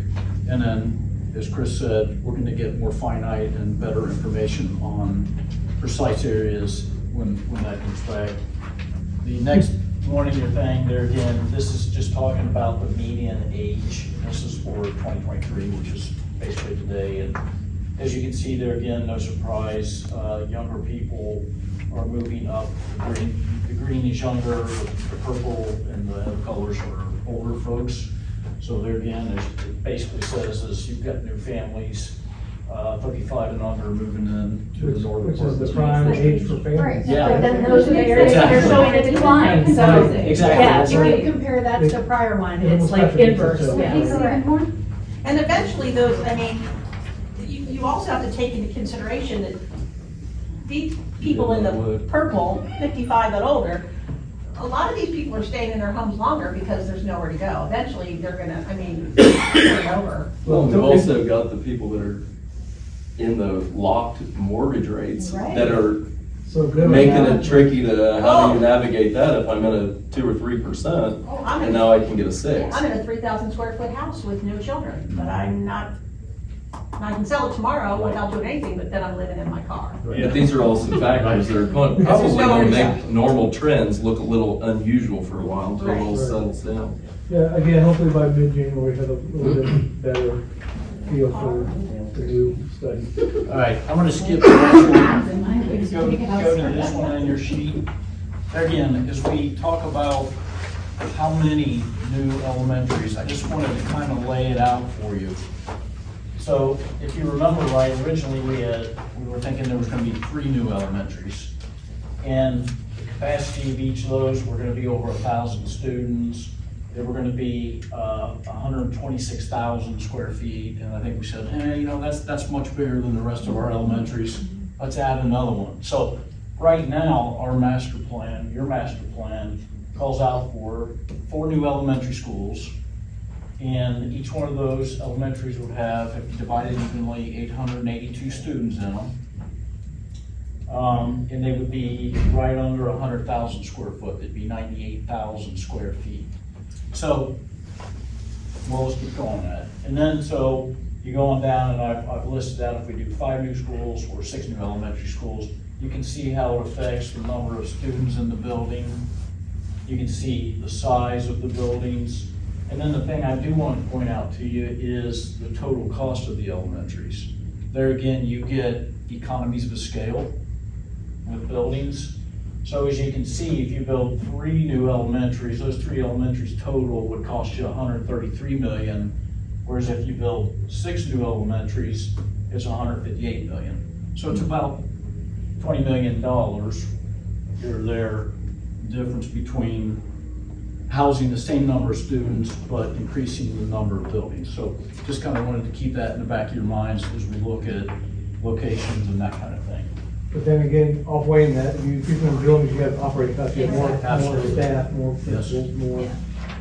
and then, as Chris said, we're gonna get more finite and better information on precise areas when that comes back. The next one in your thing there again, this is just talking about the median age. This is for 2023, which is basically today, and as you can see there again, no surprise, younger people are moving up. The green is younger, the purple and the other colors are older folks. So there again, it basically says is you've got new families, 35 and under moving in to the northern which part is of the prime age for Right. families. Yeah. But then those are the areas that are showing a decline, so. Exactly. Yeah, That's if right. you compare that to the prior one, It it's almost like contradicts inverse, itself. yeah. And eventually those, I mean, you also have to take into consideration that these people in the purple, 55 and older, a lot of these people are staying in their homes longer because there's nowhere to go. Eventually, they're gonna, I mean, turn over. Well, we've also got the people that are in the locked mortgage rates Right. that are So good. right making now. it tricky to, how do you navigate that if I'm in a 2 or 3%? Oh, I'm And in, now I can get a 6. I'm in a 3,000 square foot house with no children, but I'm not, I can sell it tomorrow without doing anything, but then I'm living in my car. But these are all some factors that are probably going to make normal trends look a little unusual for a while until it all Right. settles down. Yeah, again, hopefully by mid-January, we have a little bit better feel for the new study. All right, I'm gonna skip the next one. Go to this one on your sheet. There again, as we talk about how many new elementaries, I just wanted to kind of lay it out for you. So if you remember right, originally we were thinking there was gonna be 3 new elementaries. And the capacity of each of those were gonna be over 1,000 students. They were gonna be 126,000 square feet, and I think we said, that's much bigger than the rest of our elementaries. Let's add another one. So right now, our master plan, your master plan, calls out for 4 new elementary schools. And each one of those elementaries would have, if you divide it evenly, 882 students in them. And they would be right under 100,000 square foot. It'd be 98,000 square feet. So, well, let's keep going at it. And then, so you go on down, and I've listed out if we do 5 new schools or 6 new elementary schools, you can see how it affects the number of students in the building. You can see the size of the buildings. And then the thing I do want to point out to you is the total cost of the elementaries. There again, you get economies of scale with buildings. So as you can see, if you build 3 new elementaries, those 3 elementaries total would cost you $133 million. Whereas if you build 6 new elementaries, it's $158 million. So it's about $20 million here or there, difference between housing the same number of students, but increasing the number of buildings. So just kind of wanted to keep that in the back of your minds as we look at locations and that kind of thing. But then again, offweighing that, you increase the number of buildings, you have operating costs, you have more Absolutely. staff, more Yes. principals, more.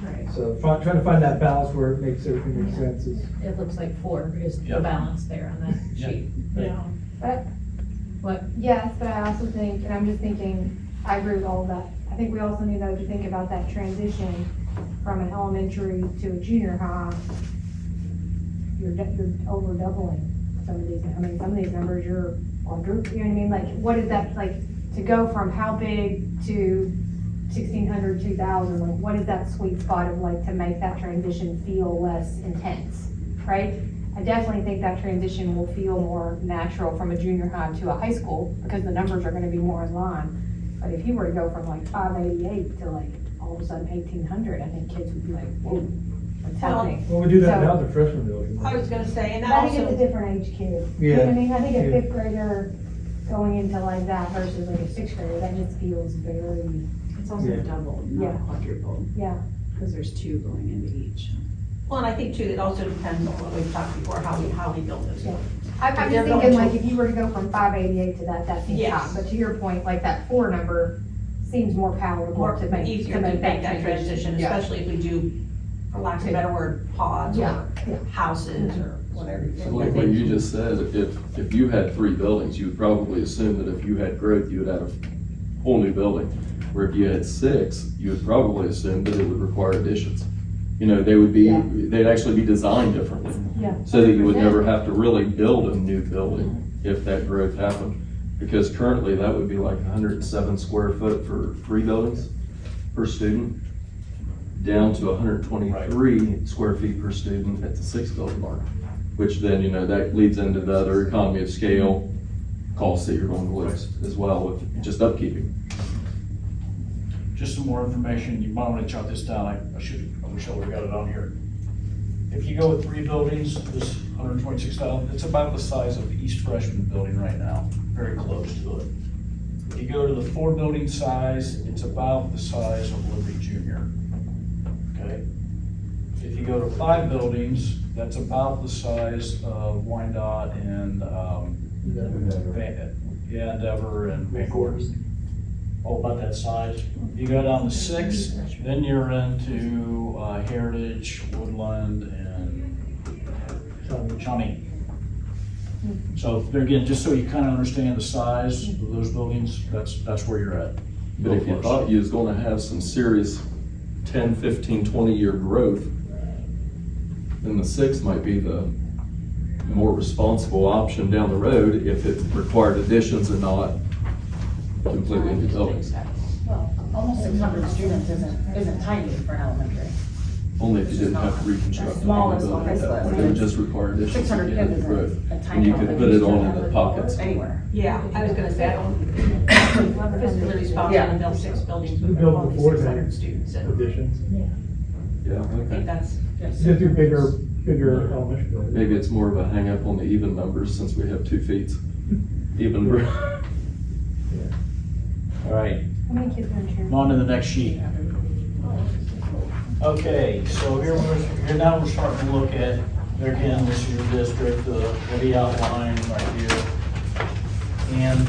Right. So trying to find that balance where it makes everything make sense is. It looks like 4 is Yeah. the balance there on that Yeah. sheet. Right. But, What? yes, but I also think, and I'm just thinking, I agree with all of that. I think we also need though to think about that transition from an elementary to a junior high. You're over doubling some of these, I mean, some of these numbers you're quadruple, you know what I mean? Like, what is that, like, to go from how big to 1,600, 2,000, like, what is that sweet spot of like, to make that transition feel less intense, right? I definitely think that transition will feel more natural from a junior high to a high school, because the numbers are gonna be more in line. But if you were to go from like 588 to like, all of a sudden 1,800, I think kids would be like, whoa, what's happening? Well, we do that So- now, the freshman building. I was gonna say, and that I think it's a also, different age kid. You know what I Yeah. mean? I think a Yeah. fifth grader going into like that versus like a sixth grader, that just feels very, It's also Yeah. doubled, Yeah. not quadrupled, yeah. because there's two going into each. well, and I think too, it also depends on what we've talked before, how we build those. Yeah. I'm They're just going thinking to- like if you were to go from 588 to that seems Yes. high, but to your point, like that 4 number seems more palatable More to make. easier to make that transition, Yeah. especially if we do, for lack of a better word, pods Yeah, or yeah. houses or whatever. So like what you just said, if you had 3 buildings, you would probably assume that if you had growth, you would add a whole new building. Where if you had 6, you would probably assume that it would require additions. You know, they would be, Yeah. they'd actually be designed differently. Yeah. So that you would 100%. never have to really build a new building if that growth happened. Because currently, that would be like 107 square foot for 3 buildings per student, down to 123 square feet per student at the 6 building mark. Which then, you know, that leads into the other economy of scale costs that you're going to lose as well with just upkeeping. Just some more information, you might want to jot this down, I wish I would've got it on here. If you go with 3 buildings, this 126,000, it's about the size of the East Freshman building right now, very close to it. If you go to the 4 building size, it's about the size of Liberty Junior, okay? If you go to 5 buildings, that's about the size of Wyandotte and, Endeavor and Bangor. All about that size. You go down to 6, then you're into Heritage, Woodland, and Shawnee. So there again, just so you kind of understand the size of those buildings, that's where you're at. But if you thought you was gonna have some serious 10, 15, 20-year growth, then the 6 might be the more responsible option down the road if it required additions and not completely new buildings. Well, almost 600 students isn't tiny for elementary. Only if you didn't have to reconstruct the whole Smallest building at that one. point. It would just require additions 600 and kids the isn't growth. a And tiny you could put it on in the pockets. Anywhere. Yeah, I was gonna say, I don't fiscally responsible Yeah. to build 6 buildings We with built only before 600 then. students. And Additions. Yeah, I think okay. that's, Just do bigger elementary buildings. Maybe it's more of a hang up on the even numbers since we have 2 feet. Even. All right, How many kids are in cheer? on to the next sheet. Okay, so here now we're starting to look at, there again, this is your district, the outline right here. And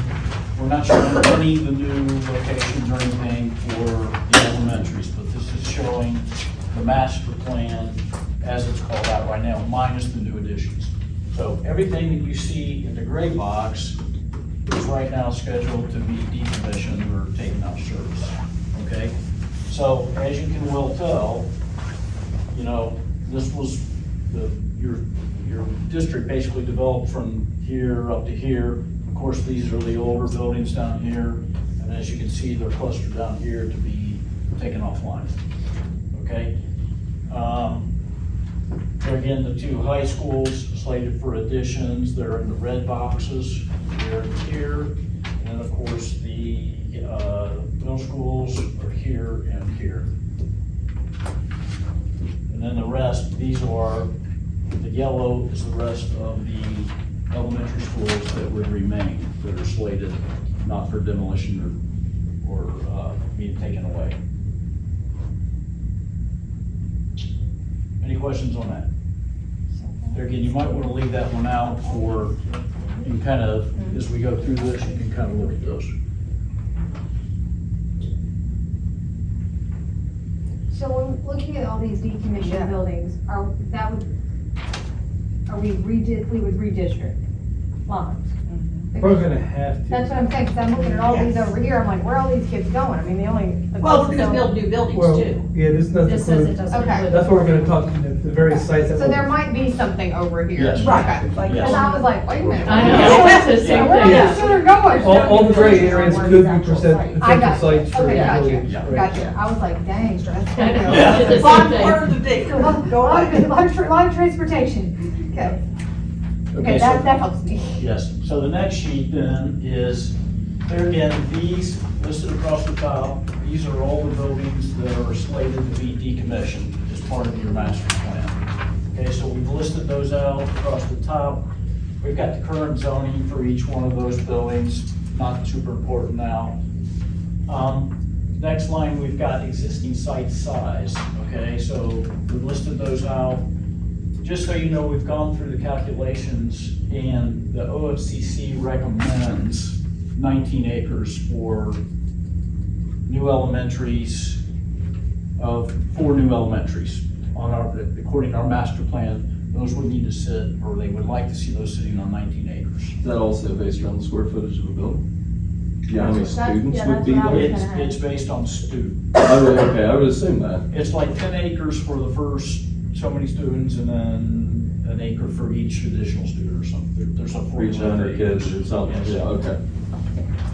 we're not showing any of the new locations or anything for the elementaries, but this is showing the master plan as it's called out right now, minus the new additions. So everything that you see in the gray box is right now scheduled to be decommissioned or taken out of service, okay? So as you can well tell, you know, this was your district basically developed from here up to here. Of course, these are the older buildings down here, and as you can see, they're clustered down here to be taken offline, okay? There again, the 2 high schools slated for additions, they're in the red boxes, they're here. And of course, the middle schools are here and here. And then the rest, these are, the yellow is the rest of the elementary schools that would remain, that are slated not for demolition or being taken away. Any questions on that? There again, you might want to leave that one out for, you can kind of, as we go through this, you can kind of look at those. So when looking at all these decommissioned buildings, we would redistrict lines. Probably gonna have to. That's what I'm saying, because I'm looking at all these over here, I'm like, where are all these kids going? I mean, the only. Well, we're gonna build new buildings Well, too. yeah, this doesn't This says it include, doesn't Okay. include. that's what we're gonna talk, the various sites that. So there might be something over here. Yes. Right. Okay. Like, Because I was like, wait a minute. I know. Where It's the same are thing. these children going? All the gray areas could be I potential got you. sites for Okay, gotcha, buildings. Yeah. right. gotcha. I was like, dang, stressful. I know. Yeah. It's the same Lot thing. harder to dig. A lot of transportation. Okay, okay, so- that helps me. Yes, so the next sheet then is, there again, these listed across the top, these are all the buildings that are slated to be decommissioned as part of your master plan. Okay, so we've listed those out across the top. We've got the current zoning for each one of those buildings, not super important now. Next line, we've got existing site size, okay, so we've listed those out. Just so you know, we've gone through the calculations, and the OFCC recommends 19 acres for new elementaries, of 4 new elementaries. According to our master plan, those would need to sit, or they would like to see those sitting on 19 acres. Is that also based around the square footage of a building? Yeah, how many That's- students yeah, would that's be what I was there? gonna ask. It's based on student. Oh, really? Okay, I would assume that. It's like 10 acres for the first so many students, and then an acre for each additional student or something. There's a For each 100 kids or something, Yes. yeah, okay.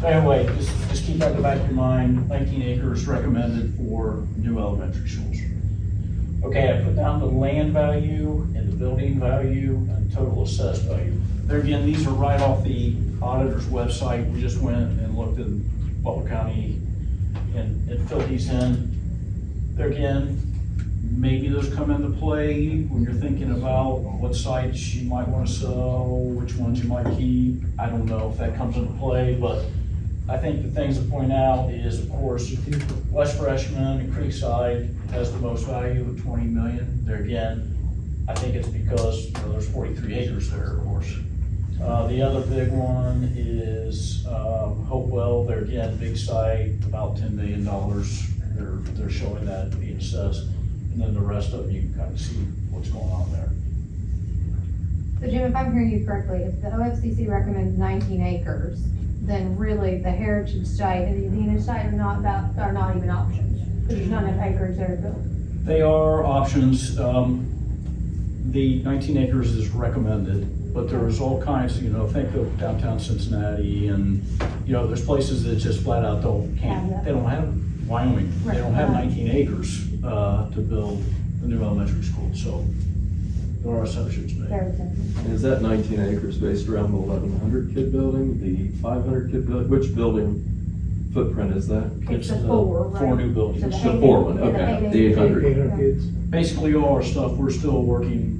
So anyway, just keep that in the back of your mind, 19 acres recommended for new elementary schools. Okay, I put down the land value and the building value and total assessed value. There again, these are right off the auditor's website. We just went and looked in Butler County and filled these in. There again, maybe those come into play when you're thinking about what sites you might want to sell, which ones you might keep. I don't know if that comes into play, but I think the things to point out is, of course, West Freshman and Creekside has the most value at 20 million. There again, I think it's because, there's 43 acres there, of course. The other big one is Hopewell. There again, big site, about $10 million. They're showing that being assessed. And then the rest of them, you can kind of see what's going on there. So Jim, if I'm hearing you correctly, if the OFCC recommends 19 acres, then really the heritage site and the Indian site are not even options. Because there's not enough acres there to build. They are options. The 19 acres is recommended, but there's all kinds, think of downtown Cincinnati and, there's places that just flat out they don't have Wyoming. They don't have 19 acres to build a new elementary school, so there are assumptions made. Very simple. And is that 19 acres based around the 1,100 kid building, the 500 kid building? Which building footprint is that? It's the the 4, right? 4 new buildings. So The 4 one, yeah, okay, the 800. 800 kids. Basically, all our stuff, we're still working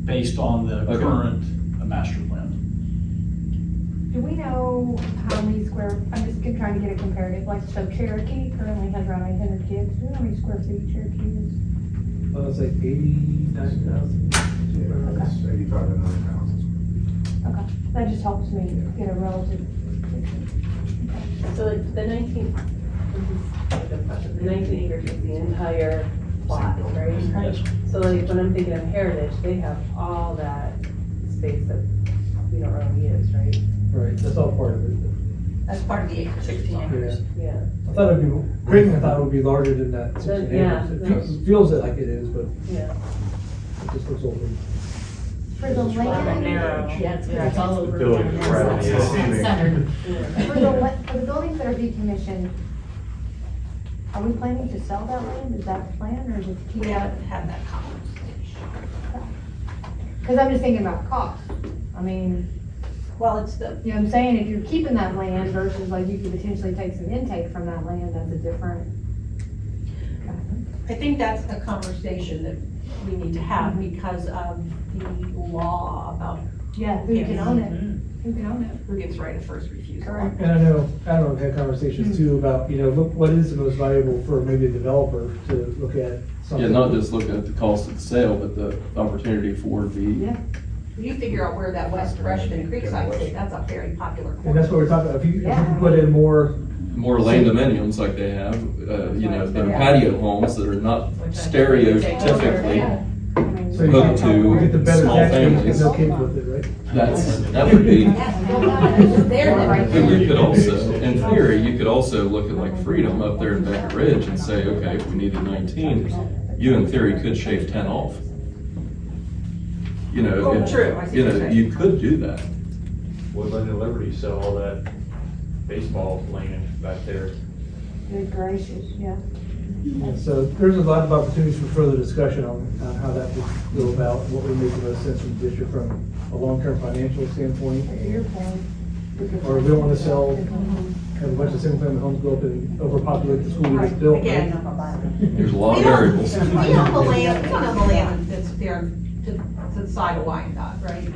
based on the Okay. current master plan. Do we know how many square, I'm just trying to get a comparative, like, so Cherokee currently has around 800 kids. Do you know how many square feet Cherokee is? It's like 89,000. Okay. 85 to 90,000. Okay, that just helps me get a relative picture. So like the 19, the 19 acres is the entire plot, right? Yes. So like when I'm thinking of Heritage, they have all that space that we don't really use, right? Right, that's all part of it. That's part of the acre, 16 acres. Yeah. I thought it'd be, Creighton, I thought it would be larger than that 16 Yeah, acres. no. It feels it like it is, but Yeah. it just looks over. For the land, Yeah, it's all over. Building is right on the It's ceiling. centered. for the buildings that are decommissioned, are we planning to sell that land? Is that the plan, or is it to keep We that? haven't had that conversation. Because I'm just thinking about cost. I mean, Well, it's the, you know what I'm saying? If you're keeping that land versus like you could potentially take some intake from that land, that's a different. I think that's a conversation that we need to have because of the law about Yeah, who can own it? Who can own it? who gets right of first refusal. Correct. And I know, I've had conversations too about, look, what is the most valuable for maybe a developer to look at something. Yeah, not just looking at the cost of the sale, but the opportunity for the, Yeah. You figure out where that West Freshman Creekside is, that's a very popular And that's what corner. we're talking about. If you Yeah. can put in more, more land dominiums like they have, the patio homes that are not stereotypically Yeah. I mean, So you hook you get the to better small tax base, families. no kids with it, right? That would be, There, but you could also, in theory, you could also look at like Freedom up there in Becker Ridge and say, okay, if we needed 19, you in theory could shave 10 off. You know, Oh, if- true, I see you what you're know, saying. you could do that. Woodland and Liberty sell all that baseball land back there. Good gracious, yeah. And so there's a lot of opportunities for further discussion on how that would go about, what would make the most sense from the district from a long-term financial standpoint. To your point. Or if we don't want to sell, have a bunch of single-family homes go up and overpopulate the school we just built. Again. There's a lot We of don't, variables. we own the land, we don't own the land that's there to the side of Wyandotte, right?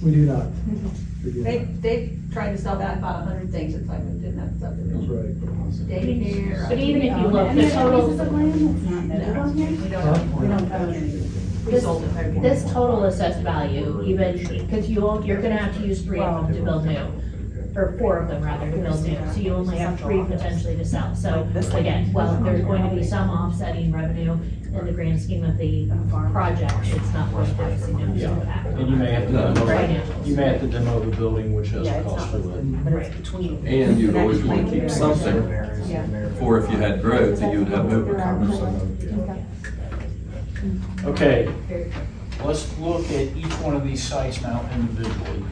We do not. We do They, not. they've tried to sell that about 100 things since I moved in that That's subdivision. right. Daycare. But even if you look, And the there's total, pieces of land that's not noted on here? We don't Huh? own We don't own any. We sold it. this total assessed value, even, because you're gonna have to use 3 of them to build new. Or 4 of them rather to build new, so you only have 3 potentially to sell. So again, well, there's going to be some offsetting revenue in the grand scheme of the project, it's not going to have a significant impact. And you may have to No. demo, you may have to demo the building, which has Yeah, a it's cost not to it. listed, but it's between. And you'd always want to keep something Yeah. for if you had growth, that you would have movement. Okay, let's look at each one of these sites now individually.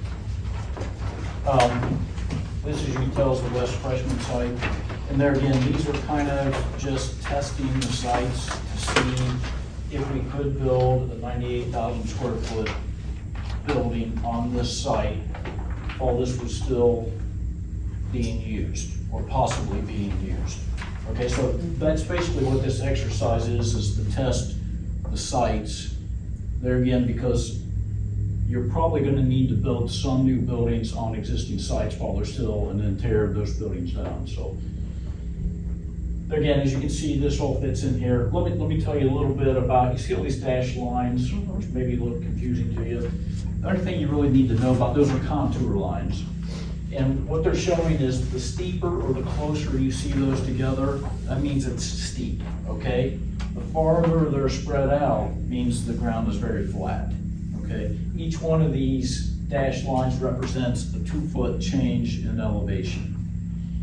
This, as you can tell, is the West Freshman site. And there again, these are kind of just testing the sites to see if we could build a 98,000 square foot building on this site while this was still being used or possibly being used. Okay, so that's basically what this exercise is to test the sites. There again, because you're probably gonna need to build some new buildings on existing sites while they're still, and then tear those buildings down, so. Again, as you can see, this all fits in here. Let me tell you a little bit about, you see all these dashed lines, which maybe look confusing to you. The other thing you really need to know about, those are contour lines. And what they're showing is the steeper or the closer you see those together, that means it's steep, okay? The farther they're spread out means the ground is very flat, okay? Each one of these dashed lines represents a 2-foot change in elevation.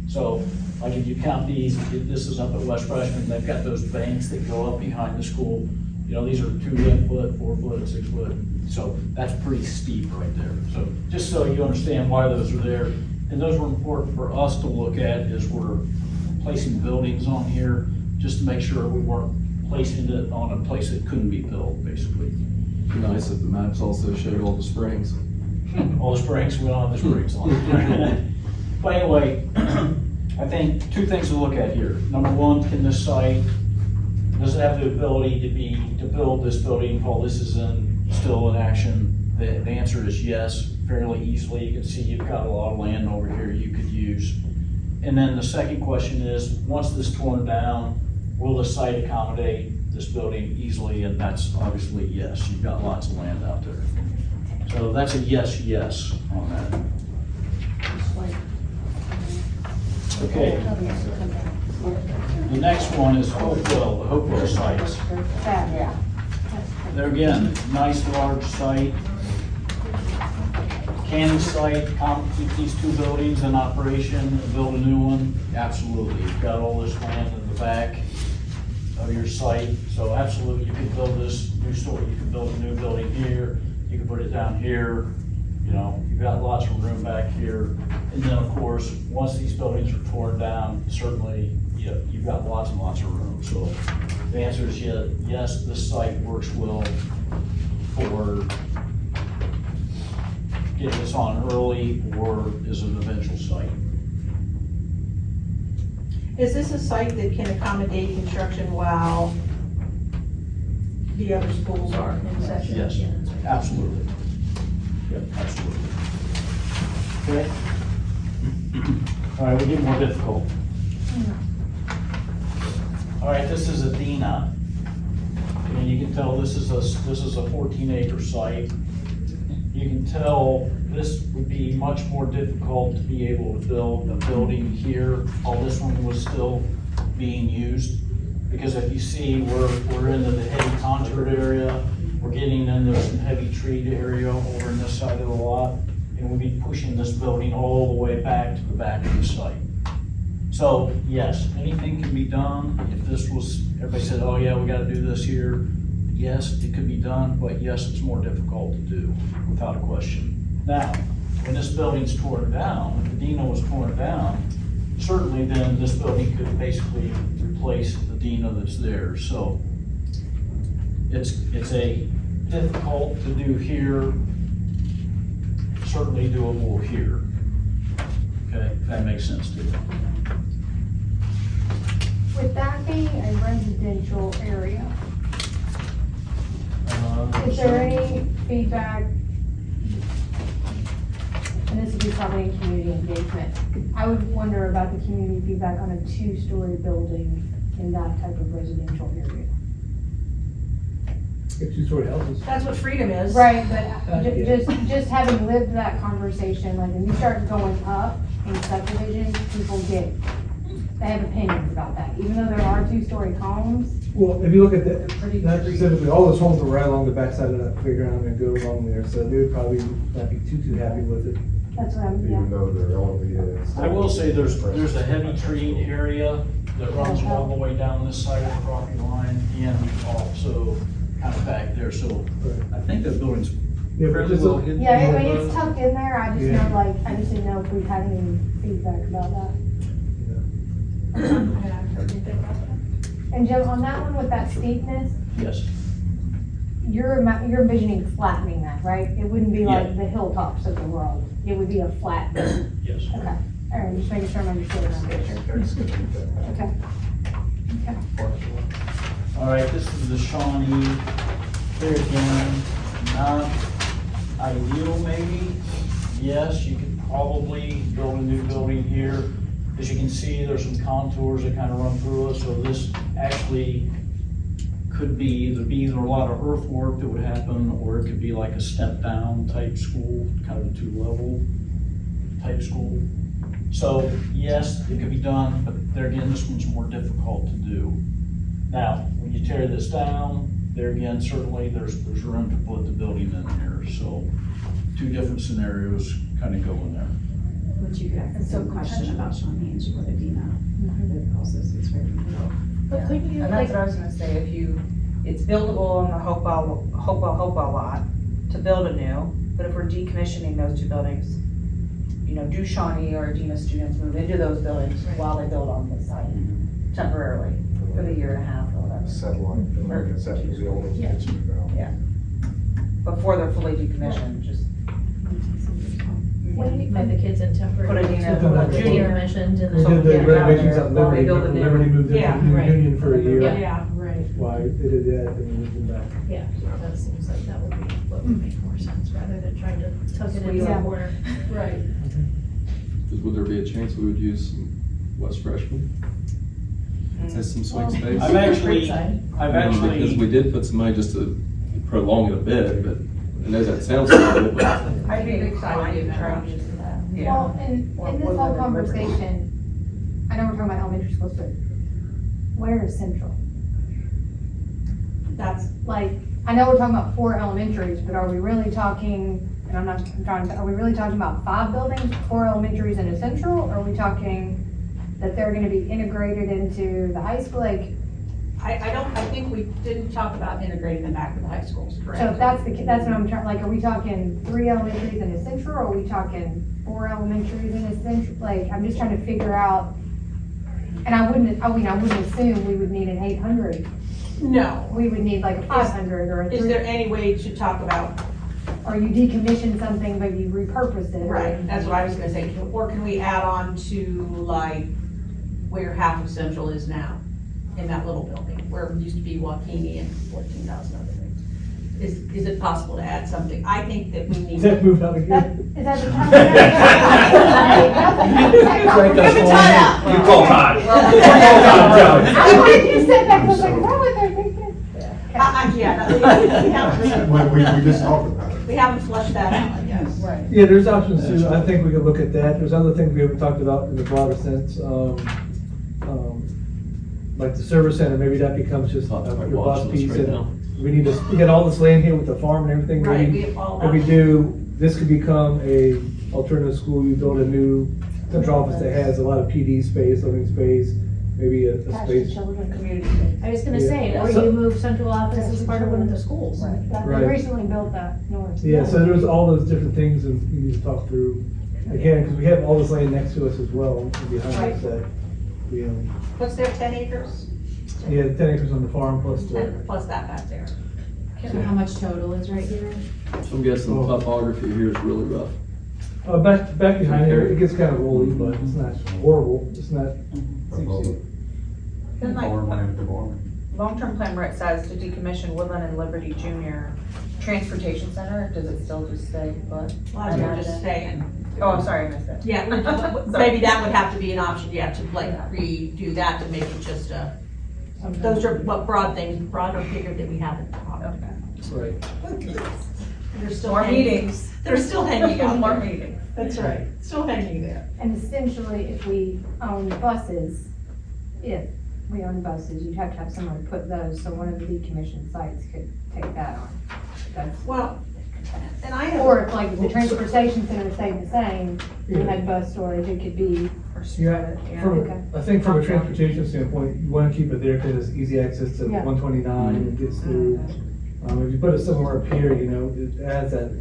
So, like if you count these, if this is up at West Freshman, they've got those banks that go up behind the school. You know, these are 2 foot, 4 foot, 6 foot. So that's pretty steep right there. So just so you understand why those are there. And those were important for us to look at as we're placing buildings on here, just to make sure we weren't placing it on a place that couldn't be built, basically. Nice if the maps also showed all the springs. All the springs, we don't have the springs on. But anyway, I think 2 things to look at here. Number 1, can this site, does it have the ability to build this building while this is still in action? The answer is yes, fairly easily. You can see you've got a lot of land over here you could use. And then the second question is, once this is torn down, will the site accommodate this building easily? And that's obviously yes, you've got lots of land out there. So that's a yes, yes on that. Okay. The next one is Hopewell, the Hopewell sites. Yeah. There again, nice large site. Can the site keep these 2 buildings in operation and build a new one? Absolutely. You've got all this land in the back of your site, so absolutely you could build this new store. You could build a new building here, you could put it down here. You know, you've got lots of room back here. And then, of course, once these buildings are torn down, certainly, you've got lots and lots of room. So the answer is yes, this site works well for getting this on early or is an eventual site. Is this a site that can accommodate construction while the other schools are in session? Yes, absolutely. Yep, absolutely. Okay. All right, we're getting more difficult. All right, this is Athena. And you can tell this is a 14-acre site. You can tell this would be much more difficult to be able to build a building here while this one was still being used. Because if you see, we're into the heavy contoured area, We're getting into some heavy treed area over in this side of the lot, and we'll be pushing this building all the way back to the back of the site. So, yes, anything can be done. If this was, everybody said, oh yeah, we gotta do this here. Yes, it could be done, but yes, it's more difficult to do, without a question. Now, when this building's torn down, when Dino was torn down, certainly then this building could basically replace the Dino that's there. So it's a difficult to do here, certainly doable here. Okay, if that makes sense to you. With that being a residential area, is there any feedback? And this would be probably in community engagement. I would wonder about the community feedback on a 2-story building in that type of residential area. If 2-story houses. That's what freedom is. Right, but Yeah. just having lived that conversation, like when you start going up in subdivisions, people they have opinions about that, even though there are 2-story homes. Well, if you look at that, not specifically, all those homes are right along the backside of that playground and go along there, so they would probably not be too happy with it. That's what I'm, Even yeah. though they're elevated. I will say there's a heavy treed area that runs all the way down this side of the property line and also kind of back there, so I think the building's Yeah, but fairly just well look- hidden. Yeah, I mean, it's tucked in there, I just Yeah. know, like, I just didn't know if we had any feedback about that. And Jim, on that one with that steepness, Yes, you're envisioning flattening that, right? It wouldn't be like Yeah. the hilltops of the world, it would be a flat, okay, yes. all right, just making sure I'm understanding that picture. Okay. Okay. All right, this is the Shawnee. Here again, not ideal maybe. Yes, you could probably build a new building here. As you can see, there's some contours that kind of run through it, so this actually could be either a lot of earthwork that would happen, or it could be like a step down type school, kind of a 2-level type school. So yes, it could be done, but there again, this one's more difficult to do. Now, when you tear this down, there again, certainly there's room to put the building in here, so 2 different scenarios kind of go in there. But you could ask the same question about Shawnee and Dina. The process is very little. But couldn't you, And like, that's what I was gonna say, it's buildable on the Hopewell lot to build a new, but if we're decommissioning those 2 buildings, do Shawnee or Dina students move into those buildings while they build on the site temporarily for the year and a half or whatever, Satellite, and like I said, the old Yeah. kids move out. before they're fully decommissioned, just. met the kids in temporary. Put it in a junior Commissioned and We then. did the Yeah, renovations down at there while they Liberty, build a new- Liberty moved Yeah, into right. Union for a year. Yeah, right, Why they did that, and then moved them back. yeah, that seems like that would be what would make more sense, rather than trying to tuck it into Yeah. a corner. Right. Would there be a chance we would use some West Freshman as some swing space? I've actually, Because we did put some money just to prolong it a bit, but I know that sounds good, but I'd be excited to try and use that. Well, in this whole conversation, I know we're talking about elementary schools, but where is Central? That's, Like, I know we're talking about 4 elementaries, but are we really talking, and are we really talking about 5 buildings, 4 elementaries and a central? Or are we talking that they're gonna be integrated into the high school? Like, I think we didn't talk about integrating them back to the high schools, correct? so if that's what I'm trying, like, are we talking 3 elementaries and a central? Or are we talking 4 elementaries and a central? Like, I'm just trying to figure out, and I wouldn't assume we would need an 800. No. We would need like a 500 or a 3. Is there any way to talk about, Or you decommission something, but you repurpose it. or- right, that's what I was gonna say, or can we add on to like where half of Central is now? In that little building, where it used to be Waukene and 14,000 other things. Is it possible to add something? I think that we need. That moved out That, again. is that the time? Give it time out. You call Todd. I wanted you to sit back, I was like, what was I thinking? We just talked about it. We haven't flushed that out, I guess. Right. Yeah, there's options too, I think we could look at that, there's other things we haven't talked about in the broader sense, like the service center, maybe that becomes just Lots of your watch boss list piece, right and now. we need to, we got all this land here with the farm and everything. Right, maybe- we have all If we that. do, this could become a alternative school, you build a new central office that has a lot of PD space, living space, maybe a Cash to space. children. Community. I was gonna say, Yeah. or So- you move central office as part of one of the schools. They Right. recently built that north. Yeah, so there's all those different things and we need to talk through, again, because we have all this land next to us as well, and behind Right. us that, we, What's there, 10 acres? yeah, 10 acres on the farm plus the, Plus that back there. So how much total is right here? So I'm guessing the topography here is really rough. back behind here, it gets kind of rolly, but it's not horrible, it's not. Then like, Farm land to farm. long-term plan where it says to decommission Woodland and Liberty Junior Transportation Center, does it still just stay put? Well, I was just saying. Oh, I'm sorry, I missed it. Yeah, maybe that would have to be an option, yeah, to like redo that to make it just a, those are what broad things, broader figure that we haven't talked about. Right. They're still More hanging- meetings. They're still hanging out More there. meetings. That's right, still hanging there. And essentially, if we own buses, if we own buses, you'd have to have somewhere to put those, so one of the decommissioned sites could take that on. That's, Well, and I have. or if like the transportation center stayed the same, you had bus storage, it could be, Yeah, Okay. I think from a transportation standpoint, you want to keep it there because it's easy access to Yeah. 129, it gets through. If you put it somewhere up here, you know, it adds that,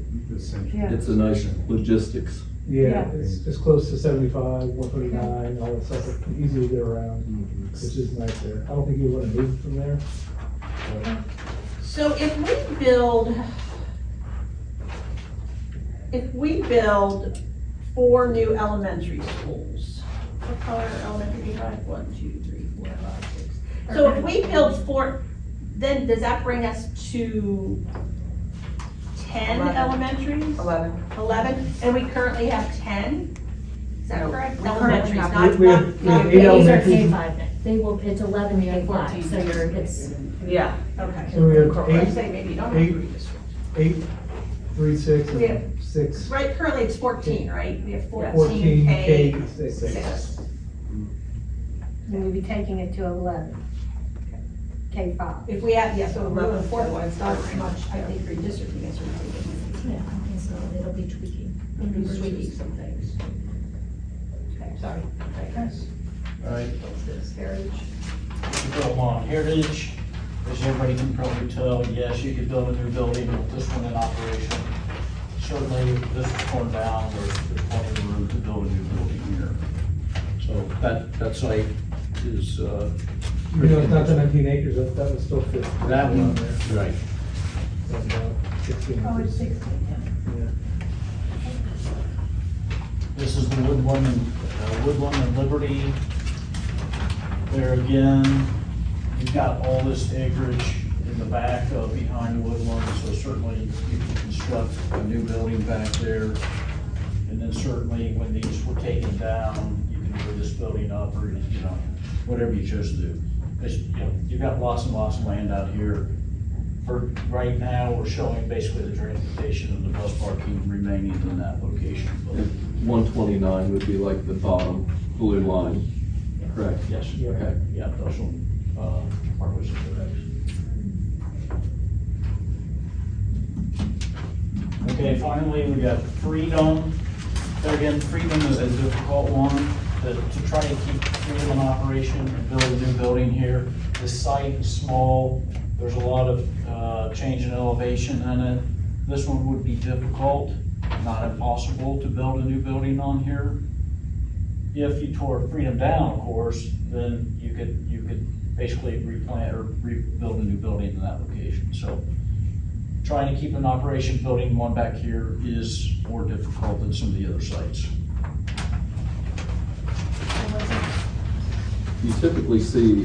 yeah. It's a nice logistics. yeah, Yeah. it's close to 75, 129, all that stuff, it's easy to get around, which is nice there. I don't think you want to move from there. but- So if we build 4 new elementary schools, what color elementary do you have? 1, 2, 3, 4, 5, 6. So if we build 4, then does that bring us to 10 11. elementaries? 11. And we currently have 10? Is that No, correct? we currently Elementaries, have- not, We have- not, we have not. 8 These are elementaries. K-5, they will, it's 11 K-5, so it's, Yeah. Okay. So we have I'd say maybe you don't have eight- 3 this one. 8, 3, 6, We have- and 6, Right, currently it's 14, right? We have 14 14 K. K, 6. Then we'd be taking it to 11. K-5. If we add, yeah, so we're moving forward, well, it's not very much, I think, redistricting is really yeah, so it'll be tweaking. good. We're tweaking some things. Okay, sorry. Okay. All right, What's this, Heritage? we go along Heritage, as everybody can probably tell, yes, you could build a new building with this one in operation. Certainly, this is torn down, there's plenty of room to build a new building here. So that site is, You know, it's not the 19 acres, that was still fit. that one, on there. right. That's about 16 Oh, it's acres. 16, yeah. Yeah. This is the Woodland and Liberty. There again, you've got all this acreage in the back of behind the Woodland, so certainly you can construct a new building back there. And then certainly when these were taken down, you can put this building up or, you know, whatever you chose to do. Because, you know, you've got lots and lots of land out here. For right now, we're showing basically the transportation and the bus parking remaining in that location. But 129 would be like the bottom blue line, correct? yes, Okay. yeah, those will, markers are correct. Okay, finally, we got Freedom. There again, Freedom is a difficult one, to try to keep Freedom in operation and build a new building here. The site is small, there's a lot of, change in elevation in it. This one would be difficult, not impossible to build a new building on here. If you tore Freedom down, of course, then you could basically replant or rebuild a new building in that location. So trying to keep an operation building one back here is more difficult than some of the other sites. You typically see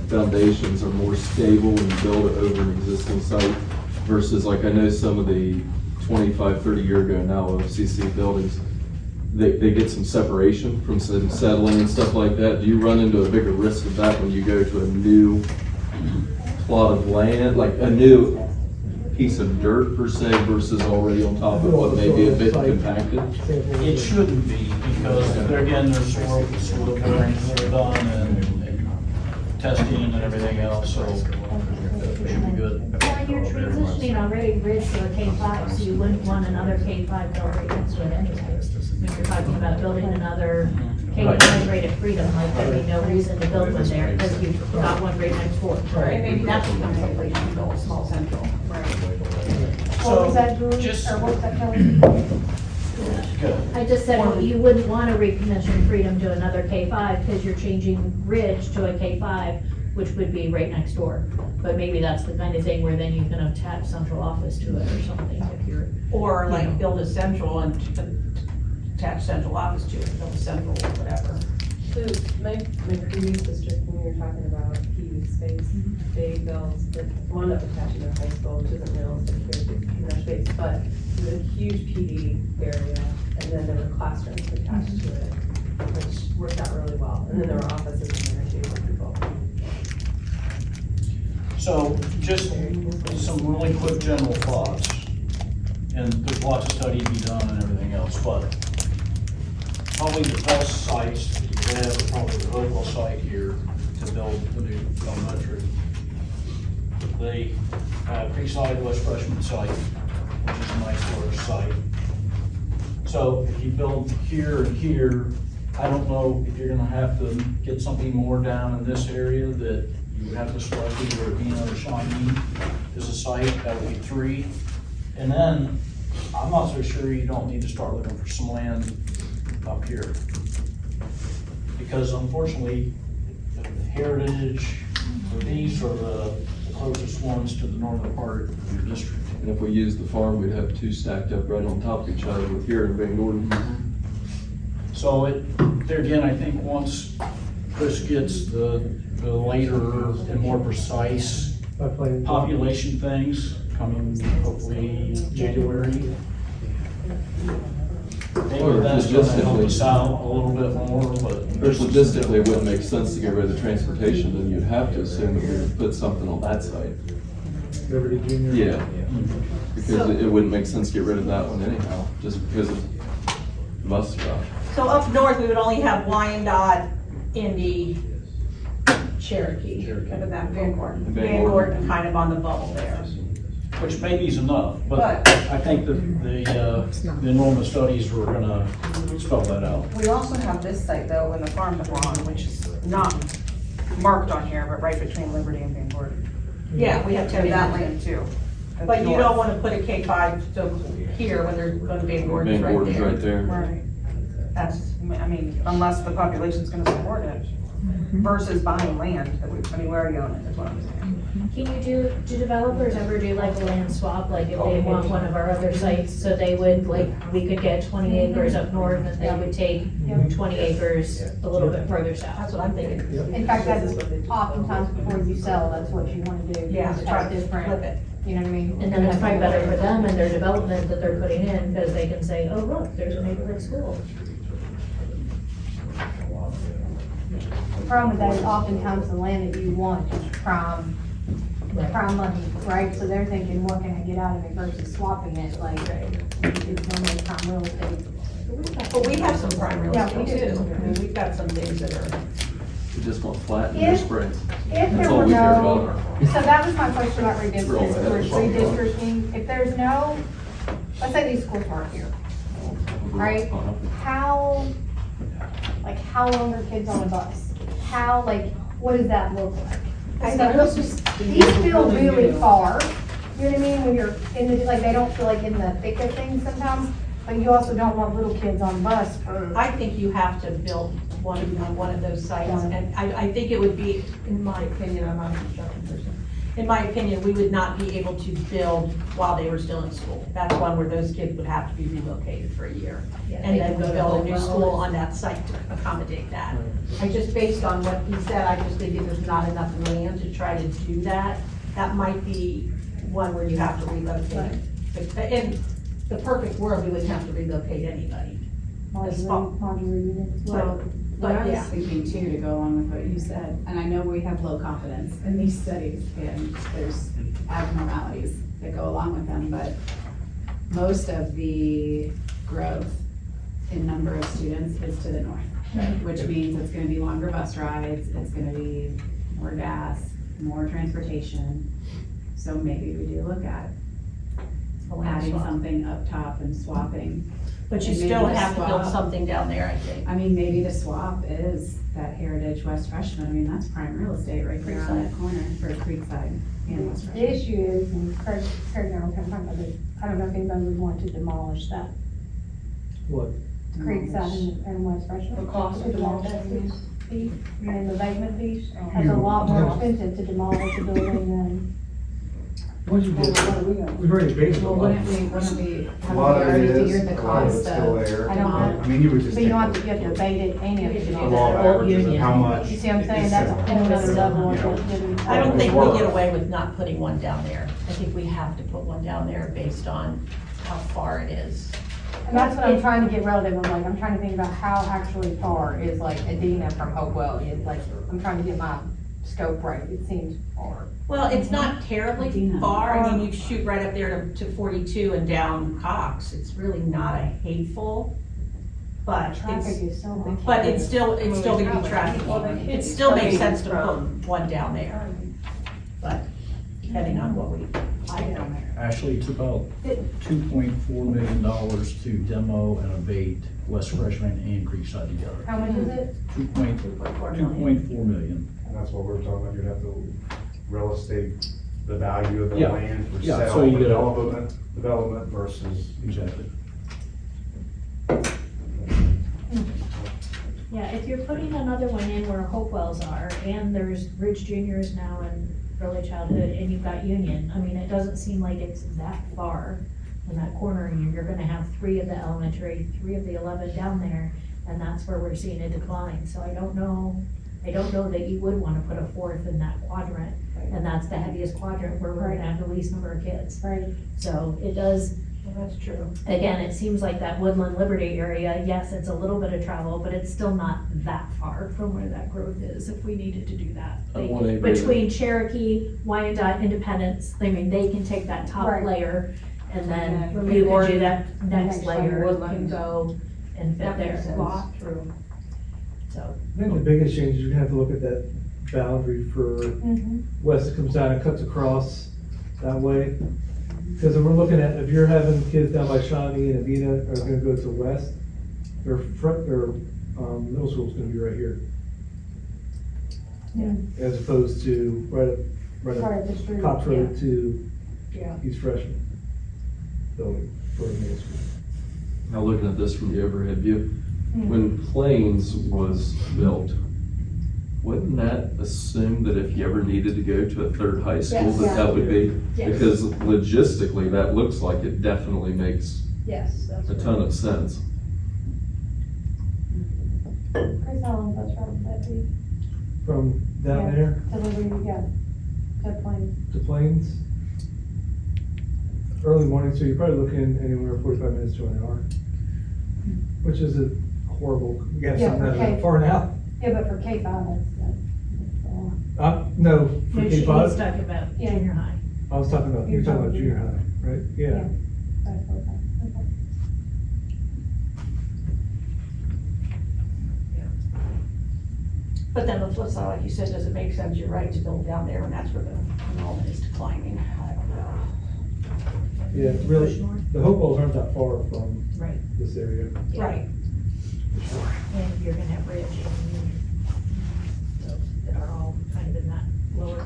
foundations are more stable when you build it over an existing site versus like I know some of the 25, 30 year ago now OFCC buildings, they get some separation from some settling and stuff like that. Do you run into a bigger risk of that when you go to a new plot of land, like a new piece of dirt per se versus already on top of what may be a bit compacted? It shouldn't be, because there again, there's soil borings that are done and testing and everything else, so it should be good. you're transitioning already Ridge to a K-5, so you wouldn't want another K-5 built right next to it anyway. If you're talking about building another K-5 right at Freedom, like there'd be no reason to build one there, because you've got one right next door. And maybe that's the kind of place you build a small central. What was that, Julie, just- or what was that, Kelly? Good. I just said, well, you wouldn't want to recommission Freedom to another K-5, because you're changing Ridge to a K-5, which would be right next door. But maybe that's the kind of thing where then you can attach central office to it or something if you're. Or You know. like build a central and attach central office to it, build a central or whatever. So my previous district, when we were talking about PD space, they built, the one up attaching to high school, which isn't realistic here, in their space, but it was a huge PD area, and then there were classrooms attached to it, which worked out really well, and then there were offices in there too for people. So just some really quick general thoughts. And there's lots of study to be done and everything else, but probably the best sites to have are probably the Hopewell site here to build the new elementary. The Creekside West Freshman site, which is a nice large site. So if you build here and here, I don't know if you're gonna have to get something more down in this area that you would have to select either Adina or Shawnee as a site, that would be 3. And then, I'm not so sure you don't need to start looking for some land up here. Because unfortunately, the Heritage, these are the closest ones to the northern part of your district. And if we use the farm, we'd have 2 stacked up right on top of each other with here in Van Gordon. So there again, I think once Chris gets the later and more precise population things coming hopefully January, maybe that's gonna help us out a little bit more, but. Logistically, it wouldn't make sense to get rid of the transportation, then you'd have to assume that we would put something on that site. Liberty Junior? Yeah, because it wouldn't make sense to get rid of that one anyhow, just because of bus stuff. So up north, we would only have Wyandotte, Indy, Cherokee, kind of that Van Gordon. Van Van Gordon. Gordon kind of on the bubble there. Which maybe is enough, but But- I think that the enrollment studies were gonna spell that out. We also have this site though, in the farm that we're on, which is not marked on here, but right between Liberty and Van Gordon. Yeah, we have We have that 10 land too. That's But you north. don't want to put a K-5 so here when they're going to Van Gordon's Van right Gordon's there. right there. Right. That's, I mean, unless the population's gonna support it versus buying land, that we, I mean, we already own it, is what I'm saying. Can you do developers ever do like a land swap, like if they want one of our other sites, so they would, like, we could get 20 acres up north and they would take 20 acres a little bit further south? That's what I'm thinking. In fact, that's oftentimes before you sell, that's what you wanna do. Yeah, because try it's to flip different, it. you know what I mean? And then it's probably better for them and their development that they're putting in, because they can say, oh, look, there's a neighborhood school. The problem with that is oftentimes the land that you want is prime money, right? So they're thinking, what can I get out of it versus swapping it, like, it's normally prime real estate. But we have some prime real Yeah, estate we do. too. I mean, we've got some things that are, We just want flat in their If- springs. If That's there all were we care no, about. so that was my question about We're all ahead. redistricting, if there's no, let's say these schools weren't here, right? How long are kids on a bus? How, like, what does that look like? I So think let's just, these feel really far, you know what I mean, when you're in the, like, they don't feel like in the thick of things sometimes, but you also don't want little kids on bus for. I think you have to build one on one of those sites. And I think it would be, in my opinion, I'm not a construction person. In my opinion, we would not be able to build while they were still in school. That's one where those kids would have to be relocated for a year. And then we build a new school on that site to accommodate that. I just, based on what he said, I just think if there's not enough land to try to do that, that might be one where you have to relocate. In the perfect world, we wouldn't have to relocate anybody. Modular units. Well, But what I was yeah. thinking too, to go along with what you said, and I know we have low confidence in these studies, and there's abnormalities that go along with them, but most of the growth in number of students is to the north, which means it's gonna be longer bus rides, it's gonna be more gas, more transportation. So maybe we do look at adding something up top and swapping. But you And maybe still the have to build swap- something down there, I think. I mean, maybe the swap is that Heritage West Freshman. I mean, that's prime real estate right there on that corner for Creekside and West The Freshman. issue is, and Craig and I were kind of talking about this, I don't know if anybody would want to demolish that What? Creekside and West Freshman. The cost of demolition. Fee, and the abatement fees, that's a lot more expensive to demolish a building than. Once you Well, get, what are we gonna do? we've already based it Well, on. wouldn't we, A have we lot of it already is, figured the a lot of cost it's still of? there. I don't know. I mean, you would just But you take don't have to, you have to abate it and you have to do the that. law averages of how much. You see what I'm saying, is that's a similar. whole nother level You know, of. I don't think we Work. get away with not putting one down there. I think we have to put one down there based on how far it is. And that's what I'm trying to get relative, I'm trying to think about how actually far is like Adina from Hopewell, it's like, I'm trying to get my scope right, it seems far. Well, it's not terribly far. I mean, you shoot right up there to 42 and down Cox. It's really not a hateful, but Traffic it's, is so much. but it's still gonna be traffic. It still makes sense to put one down there. But depending on what we find down there. Actually, it's about $2.4 million to demo and abate West Freshman and Creekside together. How much is it? 2.4 million. And that's what we're talking about, you'd have to real estate, the value of the Yeah. land for Yeah, sale, so you for get development versus. Exactly. Yeah, if you're putting another one in where Hopewells are, and there's Ridge Juniors now and early childhood, and you've got Union, I mean, it doesn't seem like it's that far in that corner, and you're gonna have 3 of the elementary, 3 of the 11 down there, and that's where we're seeing a decline, so I don't know that you would wanna put a 4th in that quadrant, and that's the heaviest quadrant where we're gonna have the least number of kids. Right. So it does, Well, that's true. again, it seems like that Woodland Liberty area, yes, it's a little bit of travel, but it's still not that far from where that growth is, if we needed to do that. I Like, want to- between Cherokee, Wyandotte, Independence, I mean, they can take that top Right. layer, and then And you then can do that next next layer, layer, can go and fit That there. makes sense. True. So, I think the biggest change is you're gonna have to look at that boundary for Mhm. west that comes down and cuts across that way. Because if we're looking at, if you're having kids down by Shawnee and Avina are gonna go to west, their middle school's gonna be right here. Yeah. As opposed to right Right up up the street. Cox Road to Yeah. East Freshman building for the middle school. Now, looking at this from the overhead view, Hmm. when Plains was built, wouldn't that assume that if you ever needed to go to a third high school, Yes. that that would be? Yes. Because logistically, that looks like it definitely makes yes, that's a ton of sense. Chris, how long bus ride would that be? From down Yeah. there To Liberty, yeah, to Plains. to Plains, early morning, so you're probably looking anywhere 45 minutes to an hour, which is a horrible, you have Yeah, something for that K. far now. Yeah, but for K-5, that's. No, for No, she's K-5, talking about Yeah. junior high. I was talking about, you're talking about junior high, right? Yeah. That's 45, okay. But then the flip side, like you said, does it make sense, you're right, to build down there when that's where the enrollment is declining? I don't know. Yeah, really, the Hopewells aren't that far from Right. this area. Yeah. Right. And you're gonna have Ridge and Union. So, that are all kind of in that lower.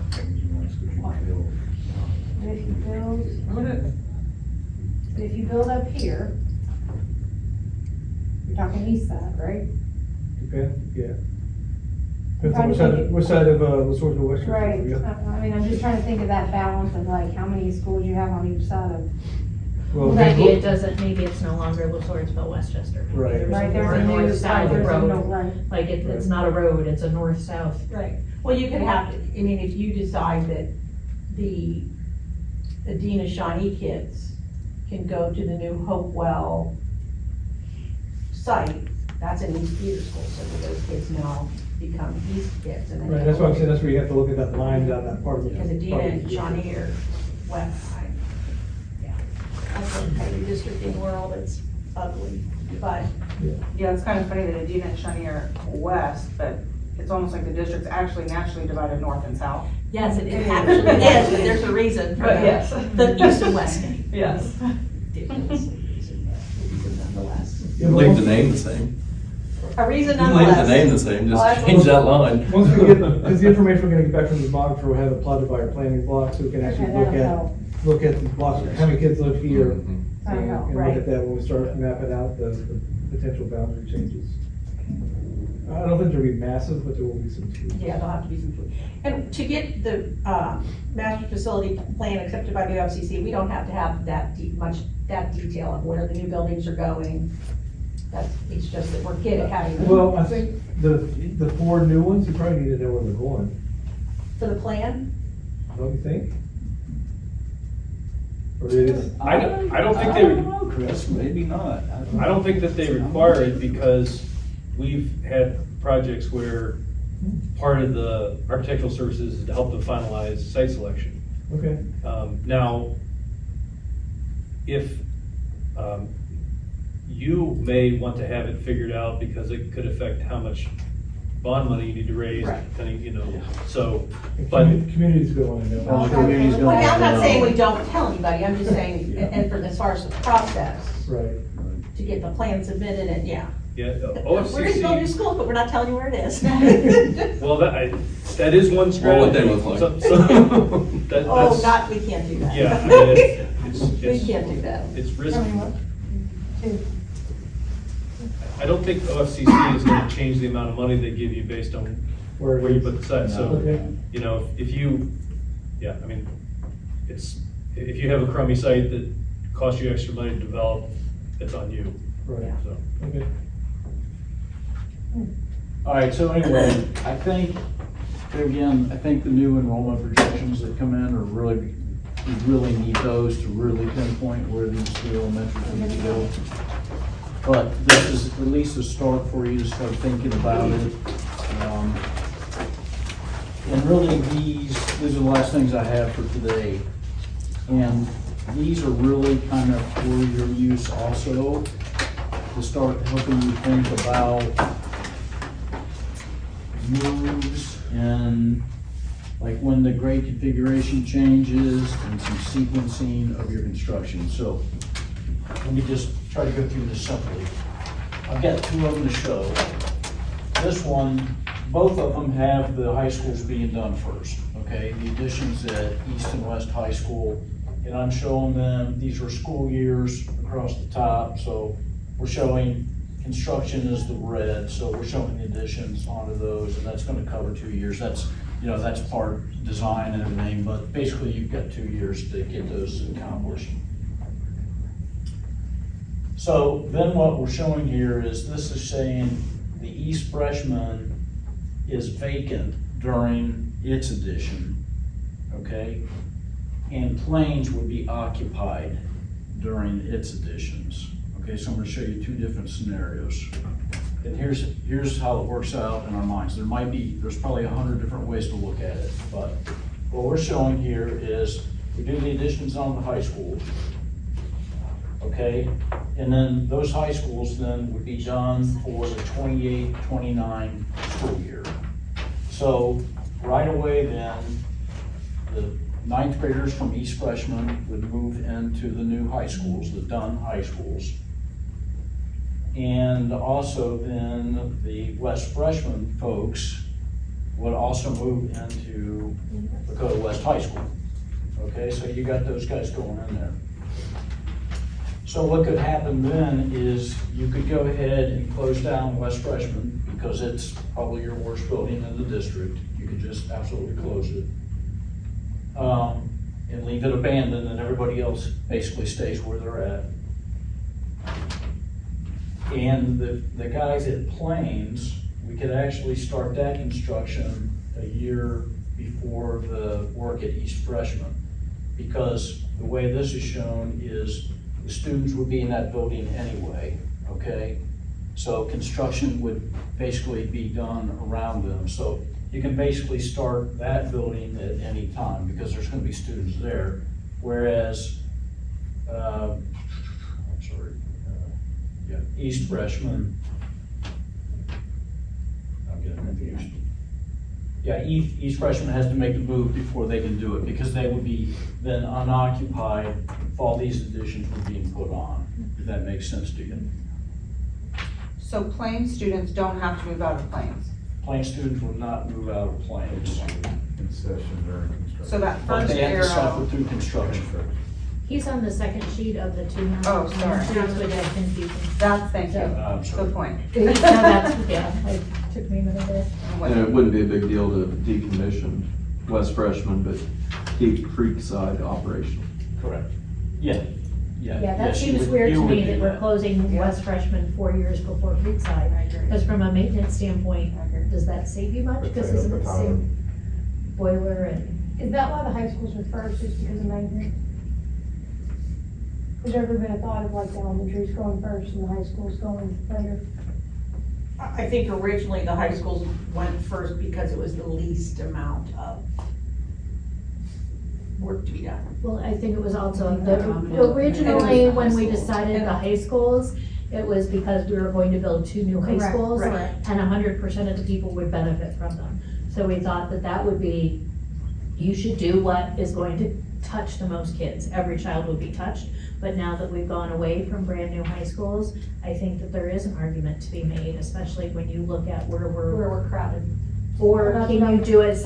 And if you build up here, you're talking east side, right? Okay, yeah. I'm trying to think it- Which side of, Lesorto, Western? Right, Yeah. I mean, I'm just trying to think of that balance of like, how many schools you have on each side of. Well, Maybe they- it doesn't, maybe it's no longer Lawrenceville, Westchester. Maybe Right. There's Right, a there's more a new, north-south there's a new, road. right. Like, it's not a road, it's a north-south. Right. Well, you could have, I mean, if you decide that the Adina Shawnee kids can go to the new Hopewell site, that's an East Peter school, so that those kids now become East kids. And then Right, that's what I'm saying, that's where you have to look at that line down that part of it. Because Adina and Shawnee are west side. Yeah. That's a kind of redistricting world, it's ugly, but Yeah, it's kind of funny that Adina and Shawnee are west, but it's almost like the district's actually naturally divided north and south. Yes, it actually is, but there's a reason for But yes. the east and west name. Yes. Leave the name the same. A reason Leave the name nonetheless. the same, Well, just that's change that line. Once we get, because the information we're gonna get back from the blog, we'll have it plotted by our planning block, so we can actually Okay, look that'll at, help. look at the blocks, how many kids live here. Mhm. That'll And help, and look right. at that when we start mapping out the potential boundary changes. I don't think there'll be massive, but there will be some tweaks. Yeah, there'll have to be some tweaks. And to get the master facility plan accepted by the OFCC, we don't have to have that that detail of where the new buildings are going. It's just that we're good at having them. Well, I think the 4 new ones, you probably need to know where they're going, For the plan, don't you think? Or it is, I don't think I they, don't know, Chris, maybe not. I don't think that they require it because we've had projects where part of the architectural services is to help them finalize site selection. okay. Now, if you may want to have it figured out because it could affect how much bond money you need to raise, Right. depending, so, And but, Community's gonna wanna know. Well, the community's well, gonna I'm not know. saying we don't tell anybody, I'm just saying, and for as far as the process, Right. to get the plan submitted, and yeah. yeah, We're gonna go to OFCC, school, but we're not telling you where it is. well, that is one strategy. What would they look like? Oh, That's, God, we can't do that. yeah, I mean, We it's, can't do that. it's risky. Tell me what? Two. I don't think OFCC is gonna change the amount of money they give you based on Where where you put the site, so, Okay. if you, yeah, I mean, if you have a crummy site that costs you extra money to develop, it's on you, Right, so. okay. All right, so anyway, I think the new enrollment projections that come in are really, we really need those to really pinpoint where these two elementaries need to go. But this is at least a start for you to start thinking about it. And really, these are the last things I have for today. And these are really kind of for your use also, to start helping you think about moves and like when the grade configuration changes and some sequencing of your construction. So let me just try to go through this simply. I've got 2 of them to show. This one, both of them have the high schools being done first, okay? The additions at East and West High School, and I'm showing them, these are school years across the top, so we're showing construction is the red, so we're showing the additions onto those, and that's gonna cover 2 years. That's, that's part design and everything, but basically you've got 2 years to get those accomplished. So then what we're showing here is this is saying the East freshman is vacant during its addition, okay? And Plains would be occupied during its additions. Okay, so I'm gonna show you 2 different scenarios. And here's how it works out in our minds. There's probably 100 different ways to look at it, but what we're showing here is we do the additions on the high school, okay? And then those high schools then would be done for the 28-29 school year. So right away then, the 9th graders from East Freshman would move into the new high schools, the Dunn High Schools. And also then the West Freshman folks would also move into Lakota West High School. Okay, so you got those guys going in there. So what could happen then is you could go ahead and close down West Freshman because it's probably your worst building in the district. You could just absolutely close it. And leave it abandoned and everybody else basically stays where they're at. And the guys at Plains, we could actually start that construction a year before the work at East Freshman. Because the way this is shown is the students would be in that building anyway, okay? So construction would basically be done around them. So you can basically start that building at any time because there's gonna be students there. Whereas, East Freshman, I'm getting confused. Yeah, each freshman has to make the move before they can do it, because they would be then unoccupied if all these additions were being put on, if that makes sense to you. So Plains students don't have to move out of Plains. Plain students will not move out of Plains, Concession during construction. So that but first they have to suffer arrow, through construction. He's on the second sheet of the two. Oh, sorry. Students with that confusion. that's, thank you, I'm sorry. good point. No, that's, yeah, it took me a minute there. And it wouldn't be a big deal to decommission West Freshman, but keep Creekside operational. Correct. Yeah. Yeah, that yes, you seems would- weird you to would me do that we're closing West Freshman 4 years before Creekside. I agree. Because from a maintenance standpoint, I agree. does that save you much? Because Potato, isn't it the potato. same boiler and? Is that why the high schools were first, just because of maintenance? Has there ever been a thought of like the elementary's going first and the high school's going later? I think originally the high schools went first because it was the least amount of work to be done. Well, I think it was also, Yeah. originally, And when we high school. decided the high schools, it was because we were going to build 2 new high Correct, schools. correct. And 100% of the people would benefit from them. So we thought that that would be, you should do what is going to touch the most kids. Every child would be touched. But now that we've gone away from brand new high schools, I think that there is an argument to be made, especially when you look at where we're crowded. Or That's can what you I'm- do it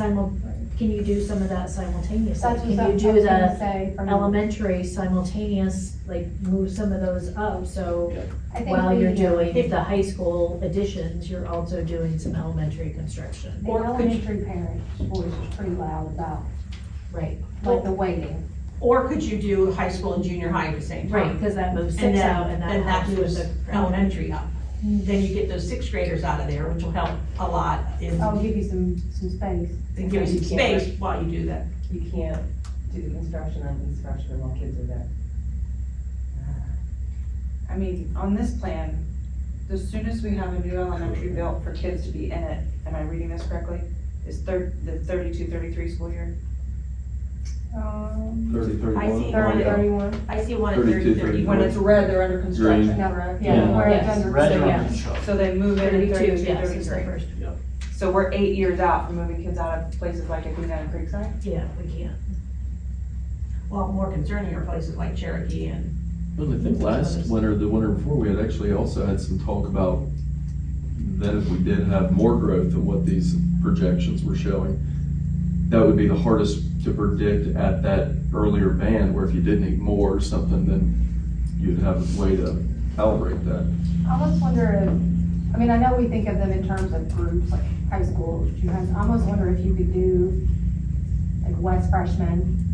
can you do some of that simultaneously? That's what Can I you was do gonna the say from. elementary simultaneous, like move some of those up, so I think while you're the- doing the high school additions, you're also doing some elementary construction. The elementary parents' voice is pretty loud about, Right, like, the waiting. Or could you do high school and junior high at the same time? right, because that moves And 6 then, out and that then that helps with moves the. elementary up. Then you get those 6th graders out of there, which will help a lot in, I'll give you some space. and give you some space while you do that. You can't do the construction on these freshmen while kids are there. I mean, on this plan, the soonest we have a new elementary built for kids to be in it, am I reading this correctly? Is the 32-33 school year? 30, I see 31. 31. I see one at 32, 30, When it's red, they're under construction, Green. correct? Yeah, where it's Yes. under. Red So, line yeah. construction. So they move in at 32, 32, yes, is the 33. first. So we're 8 years out from moving kids out of places like Athena and Creekside? Yeah, we can't. well, more concerning are places like Cherokee and, Well, I think last winter, the winter before, we had actually also had some talk about that if we did have more growth than what these projections were showing, that would be the hardest to predict at that earlier band, where if you did need more or something, then you'd have a way to calibrate that. I almost wonder if, I mean, I know we think of them in terms of groups, like high school, junior high. I almost wonder if you could do like West Freshman,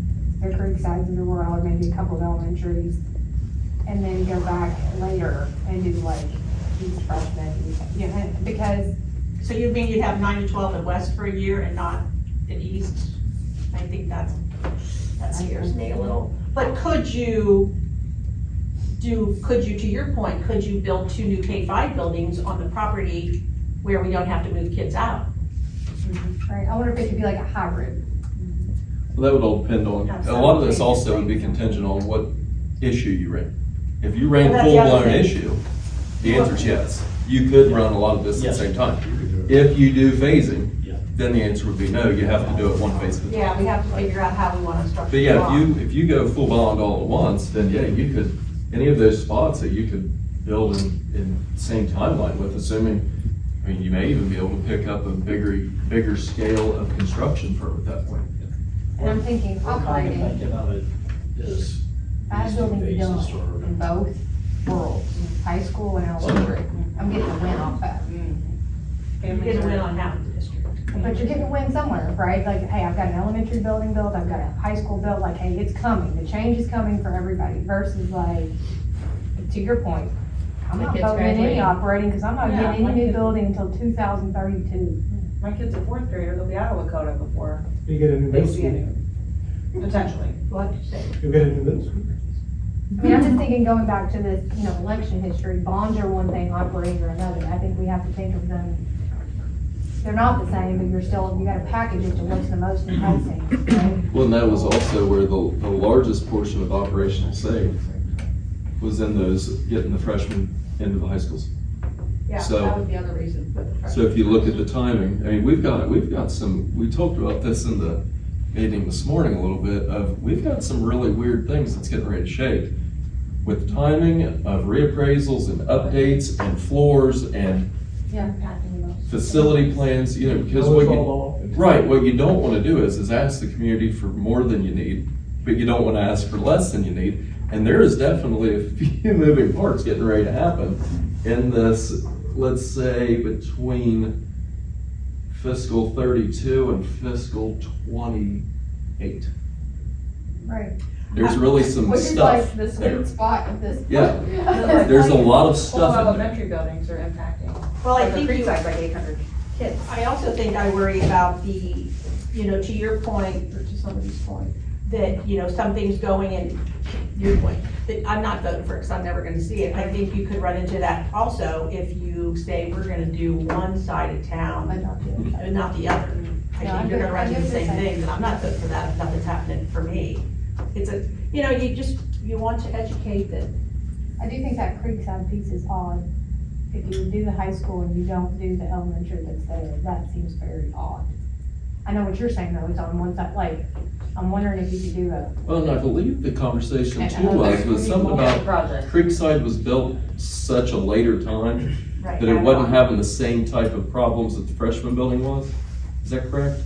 their Creeksides in the world, maybe a couple of elementaries, and then go back later and do like East Freshman, you know, because so you mean you'd have 9 to 12 at West for a year and not at East? I think that scares me a little. But could you, to your point, could you build 2 new K-5 buildings on the property where we don't have to move kids out? right, I wonder if it could be like a hybrid. Well, that would all depend on, a lot of this also would be contingent on what issue you ran. If you ran Well, that's the other full-blown thing. issue, the answer is yes. You could run a lot of this at the Yes. same time. If you do phasing, Yeah. then the answer would be no, you have to do it one phase at a time. Yeah, we have to figure out how we want to structure But it. yeah, if you go full bond all at once, then yeah, you could, any of those spots that you could build in the same timeline with, assuming, I mean, you may even be able to pick up a bigger scale of construction firm at that point. And I'm thinking We're kind of operating, thinking of it as I these two building to be done phases or. in both worlds, high school and elementary. I'm getting a win off that. You get a win on half the district. But you're getting a win somewhere, right? Like, hey, I've got an elementary building built, I've got a high school built, like, hey, it's coming, the change is coming for everybody, versus like, to your point, I'm The not kids voting in any graduating. operating, because I'm not Yeah, getting my any new kids- building until 2032. My kid's a 4th grader, they'll be out of Lakota before You get a new they middle see a school. new, potentially. What you say? You'll get a new middle school. I mean, I'm just thinking, going back to this, you know, election history, bonds are one thing, operating are another. I think we have to think of them, they're not the same, but you gotta package it to what's the most enticing, right? Well, and that was also where the largest portion of operational save was in those, getting the freshmen into the high schools. Yeah, So- that was the other reason with the So if you look at the timing, I mean, we've got some, we talked about this in the meeting this morning a little bit, we've got some really weird things that's getting ready to shake. With timing of reappraisals and updates and floors and facility plans, you know, because what you, right, what you don't wanna do is ask the community for more than you need, but you don't wanna ask for less than you need. And there is definitely a few moving parts getting ready to happen in this, let's say, between fiscal 32 and fiscal 28. Right. There's really some Which is like stuff the there. sweet spot of this. Yeah, there's a lot of Whole stuff in there. elementary buildings are impacting. Well, I Like the think you- Creekside's like 800 kids. I also think I worry about the, you know, to your point, or to somebody's point, that, you know, something's going in, your point, that I'm not voting for it because I'm never gonna see it. I think you could run into that also if you say we're gonna do one side of town and not the other. I Yeah, think you're gonna run into the same I get what you're thing, and I'm not voting for that if nothing's happening for me. It's a, you know, you want to educate that. I do think that Creekside piece is odd. If you do the high school and you don't do the elementary that's there, that seems very odd. I know what you're saying though, it's on one side, like, I'm wondering if you could do a, Well, and I believe the conversation And too was something about Project. Creekside was built such a later time Right. that it wasn't having the same type of problems that the freshman building was. Is that correct?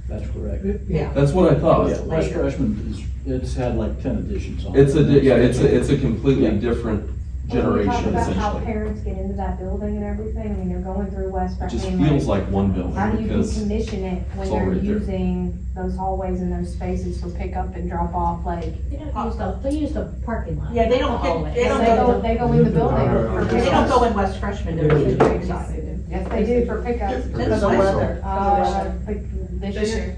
That's correct. Yeah. That's what I thought. Yeah, West Freshman is, it's had like 10 additions on it. It's a completely different when you generation talk about how essentially. parents get into that building and everything, I mean, they're going through West It just Freshman. feels like one building How do you because decommission it when it's they're already there. using those hallways and those spaces for pickup and drop off, like? They use the parking lot. Yeah, they don't not the get- hallway. they don't They go, they go in the building. for They don't pickups. go in West Freshman, they're in the Creekside. Yes, they do for pickups. Because of weather. This year.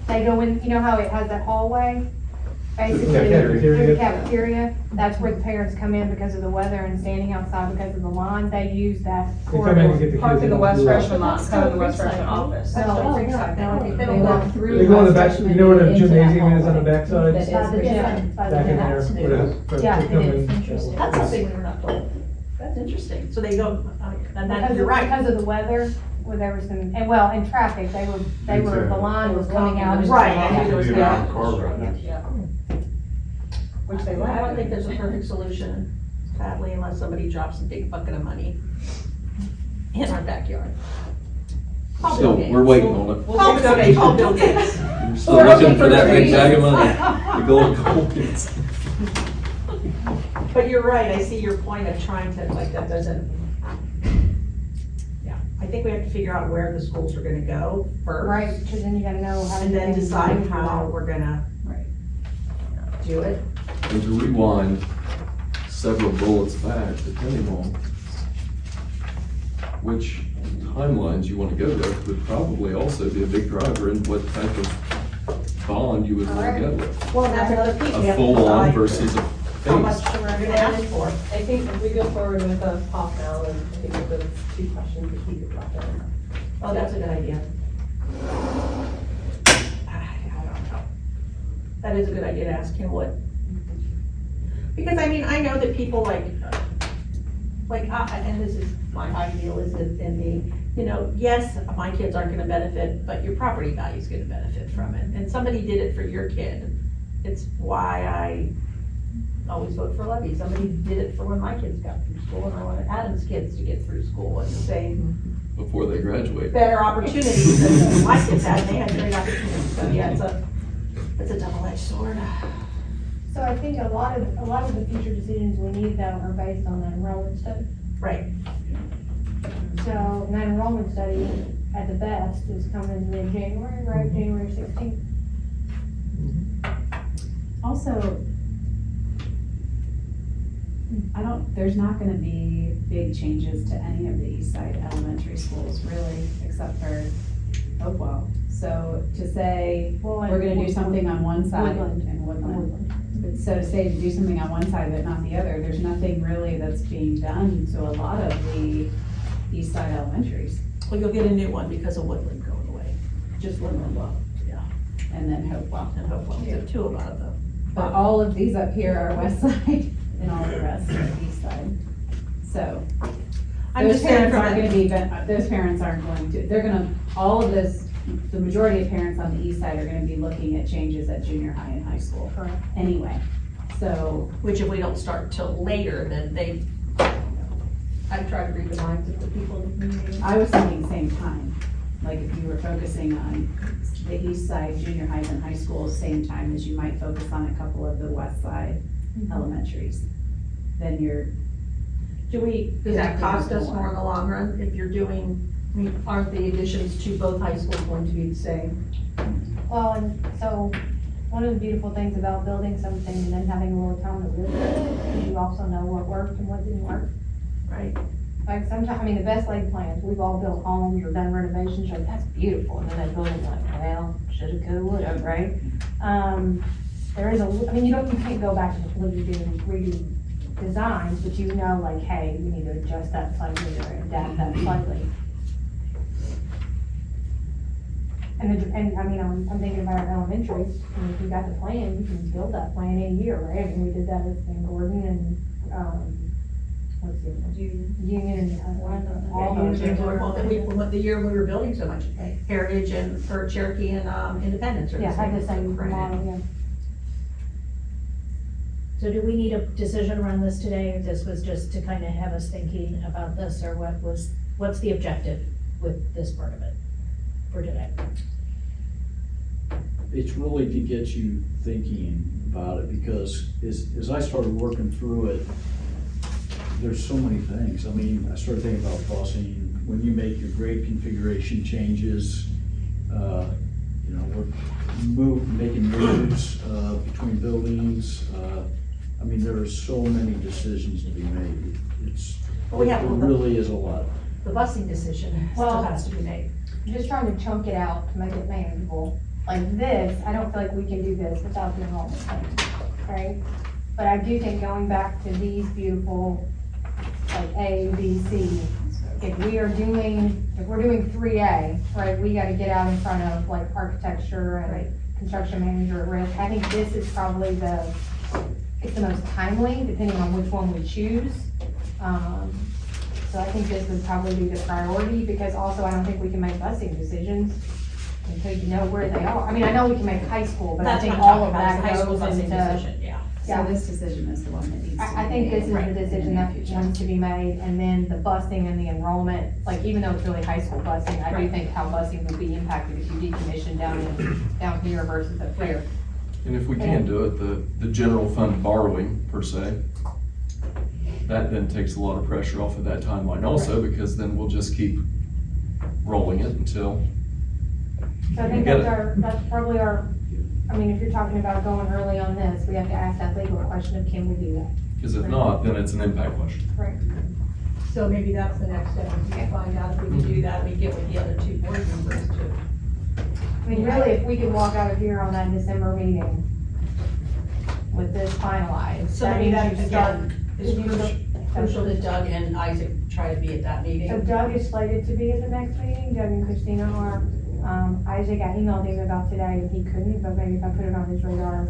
They go in, you know how it has that hallway? Basically, Cafeteria. through the cafeteria, that's where the parents come in because of the weather and standing outside because of the line, they use that They come in and corridor. get the Park kids. in the and West do that. Freshman lot, come to the West Freshman office. No, They don't walk through. They go in the West back, Freshman you know where the into that gymnasium is on the hallway. backside? That is By the for gym, sure. by the Back in gym. there. That's new. where the- Yeah, they come it in. is. That's something we were not told. That's interesting. So they go, and that, Because you're of, right. because of the weather, where there was some, and well, and traffic, they were, the line was coming out. and- Right, I knew there was You that. have a car right next to it. Which they I don't like. think there's a perfect solution, sadly, unless somebody drops a big bucket of money in our backyard. Call Bill So we're Gates. waiting on it. Call Bill Gates. We're still looking for that big bag of money to go and gold. But you're right, I see your point of trying to, like, that doesn't, yeah. I think we have to figure out where the schools are gonna go first. Right, because then you gotta know how to. And then decide how we're gonna Right. do it. And to rewind several bullets back, depending on which timelines you want to go with, would probably also be a big driver in what type of bond you would want to go with. Well, that's another piece. We A have to full-on decide versus a how much phase. we're gonna ask for. I think if we go forward with a POF now, and I think with those 2 questions that he could drop in. Oh, that's a good idea. I don't know. That is a good idea to ask him what. Because I mean, I know that people like, and this is my idealism in me, you know, yes, my kids aren't gonna benefit, but your property value's gonna benefit from it. And somebody did it for your kid. It's why I always vote for Levy. Somebody did it for when my kids got through school, and I wanted Adam's kids to get through school and the same Before they graduate. better opportunities than my kids had, and they had great opportunities, so yeah, it's a double-edged sword. So I think a lot of the future decisions we need though are based on that enrollment study. Right. So that enrollment study at the best is coming mid-January, right, January 16th. Also, there's not gonna be big changes to any of the East Side elementary schools, really, except for Hopewell. So to say, Well, we're gonna do something on one side Woodland. and Woodland. But so to say to do something on one side but not the other, there's nothing really that's being done to a lot of the East Side elementaries. Well, you'll get a new one because of Woodland going away, just Woodland, well, yeah, And then Hopewell. and Hopewell, so 2 of them. But all of these up here are west side and all the rest are east side. So, I'm Those just saying parents from aren't a- gonna be, those parents aren't going to, they're gonna, all of this, the majority of parents on the east side are gonna be looking at changes at junior high and high school. Correct. Anyway, so, Which if we don't start till later, then they, I've tried to read the minds of the people in the community. I was thinking same time. Like if you were focusing on the east side junior highs and high schools, same time as you might focus on a couple of the west side elementaries. Then you're, Does that cost us more in the long run if you're doing, I mean, aren't the additions to both high schools going to be the same? Well, and so, one of the beautiful things about building something and then having a little time to live with it, is you also know what worked and what didn't work. Right. Like sometimes, I mean, the best laid plans, we've all built homes or done renovations, like, that's beautiful, and then they build it like, well, shoulda, coulda, woulda, right? There is a, I mean, you can't go back and completely redo designs, but you know, like, hey, we need to adjust that slightly or adapt that slightly. And I mean, I'm thinking about our elementary, I mean, if you got the plan, you can build that plan in a year, right? I mean, we did that with Van Gordon and, what's the other one? Union and, all those. Well, then we, the year we were building so much, Heritage and, or Cherokee and, Independence are the Yeah, same. had the same Right. model, yeah. So do we need a decision around this today, or this was just to kind of have us thinking about this, or what's the objective with this part of it for today? It's really to get you thinking about it, because as I started working through it, there's so many things. I mean, I started thinking about busing, when you make your grade configuration changes, you know, we're making moves, between buildings, I mean, there are so many decisions to be made. It Well, we have- really is a lot. The busing decision still Well- has to be made. Just trying to chunk it out to make it manageable. Like this, I don't feel like we can do this without the enrollment thing, right? But I do think going back to these beautiful, like A, B, C, if we're doing 3A, right, we gotta get out in front of like architecture and construction manager at risk. I think this is probably it's the most timely, depending on which one we choose. So I think this would probably be the priority, because also I don't think we can make busing decisions until you know where they are. I mean, I know we can make high school, but I That's think what I'm all of talking about, that is the high school goes busing into. decision, yeah. Yeah. so this decision is the one that needs to be made. I think this is Right. the decision that needs to be made, and then the busing and the enrollment, like, even though it's really high school busing, I do Right. think how busing will be impacted if you decommission down here versus up here. And if we can do it, the general fund borrowing per se, that then takes a lot of pressure off of that timeline also, because then we'll just keep rolling it until, So I We think get that's probably our, I mean, if you're talking about going early on this, we have to ask that legal question of can we do that? because if not, then it's an impact question. Right. So maybe that's the next step, is to find out if we can do that, we get with the other two board members to. I mean, really, if we could walk out of here on that December meeting with this finalized. So that maybe means that you is start- crucial that Doug and Isaac try to be at that meeting. So Doug is slated to be at the next meeting, Doug and Christina are. Isaac, I emailed him about today and he couldn't, but maybe if I put it on his radar,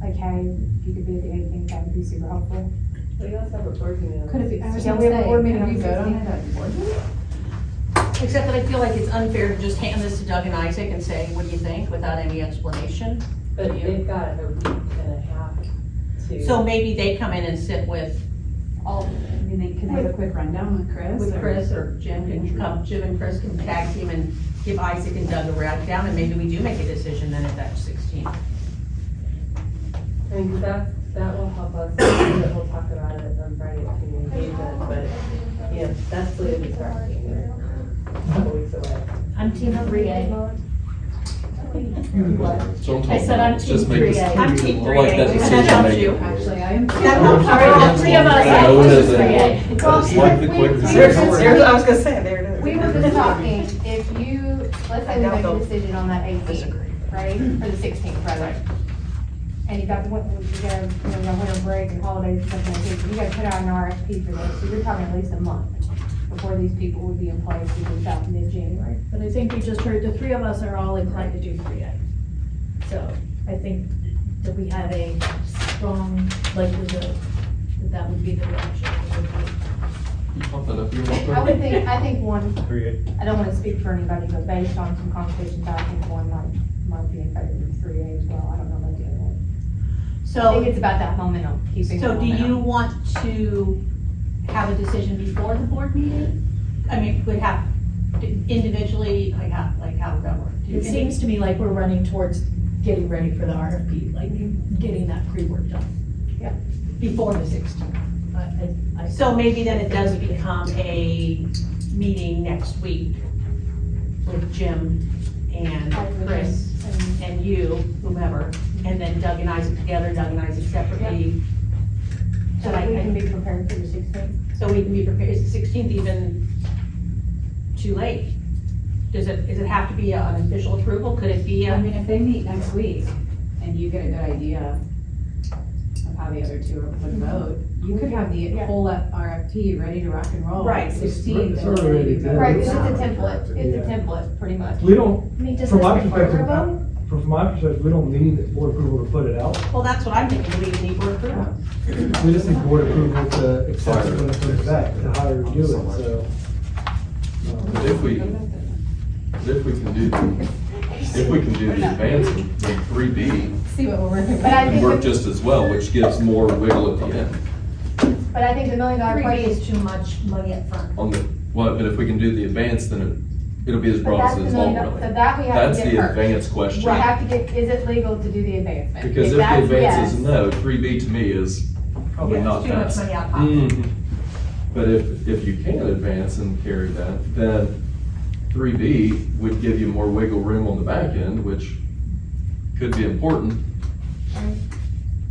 like, hey, if you could be at the 18th, that would be super helpful. But you also have a board meeting. Could it be, I was Yeah, gonna we have a board say, meeting can on we the vote on 16th. it at the board meeting? Except that I feel like it's unfair to just hand this to Doug and Isaac and say, what do you think, without any explanation. But they've got a week and a half to. So maybe they come in and sit with all, I mean, they can have a quick rundown with Chris. with Chris, or Jim can come, Jim and Chris can tag team and give Isaac and Doug a rundown, and maybe we do make a decision then at that 16th. I mean, that will help us, that we'll talk about it on Friday at community engagement, but, yeah, that's slated to start a couple weeks away. I'm team 3A. So I'm I said I'm Let's just team make this- 3A. I'm team I like 3A. that That decision helps making. you. Actually, I am. That helps. Sorry, all three of us, I know I it was is 3A. Well, Swipe the we- quick we- decision. I was gonna say, there it is. We were just talking, if you, let's say we make a decision on that 18th, right, or the 16th, rather. And you got the, you got, you know, winter break and holidays and stuff like that, you gotta put out an RFP for this, so you're talking at least a month before these people would be in place, to do about mid-January. But I think we just heard the three of us are all inclined to do 3A. So I think that we have a strong likelihood that that would be the direction. we would Pump that up here real I would quick. I think one, 3A. I don't wanna speak for anybody, but based on some conversations, I think one might be in favor of 3A as well. I don't know about the other one. I So, think it's about that momentum, keeping the so do you momentum. want to have a decision before the board meeting? I mean, would have individually, like how would that work? Do you It think- seems to me like we're running towards getting ready for the RFP, like getting that pre-work done. Yeah. Before the 16th. I- So maybe then it does become a meeting next week with Jim and Chris and you, whomever, and then Doug and Isaac together, Doug and Isaac separately. So that we can be prepared for the 16th. So we can be prepared, is the 16th even too late? Does it have to be an official approval? Could it be I a, mean, if they meet next week and you get a good idea of how the other two would vote, you could have the whole RFP ready to rock and roll. Right. 16th. It's already done. Right, because it's a template, it's Yeah. a template, pretty much. We don't, I mean, does from this my require a perspective, vote? from my perspective, we don't need board approval to put it out. well, that's what I'm thinking, do we even need board approval? We just need board approval to accept it when it comes back, to hire and do it, so. But if we can do the advancing, then 3B See what we're working with. But I would think, work just as well, which gives more wiggle at the end. but I think the $1 million 3B question is too much money up front. On the, well, but if we can do the advance, then it'll be as but broad that's as the it's $1 all million, really. so that we have That's to get the first. advance question. We have to get, is it legal to do the advancement? Because if the that's advance is yes, no, 3B to me is probably Yeah, not it's too much that. money out of pocket. Mhm. But if you can advance and carry that, then 3B would give you more wiggle room on the back end, which could be important.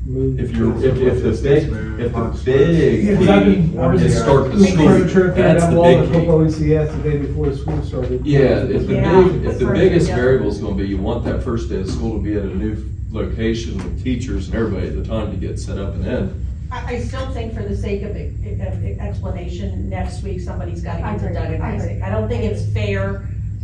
Move. If you're, if the big Yeah, 'cause I've been- I was is just- start the Make school, furniture, put it that's down the wall big at key. Hope OECS the day before the school started. Yeah, if the Yeah, big, if the put biggest together. variable is gonna be, you want that first day of school to be at a new location with teachers and everybody at the time to get set up and in. I still think for the sake of explanation, next week, somebody's gotta I get to agree. Doug and I agree. Isaac. I don't think it's fair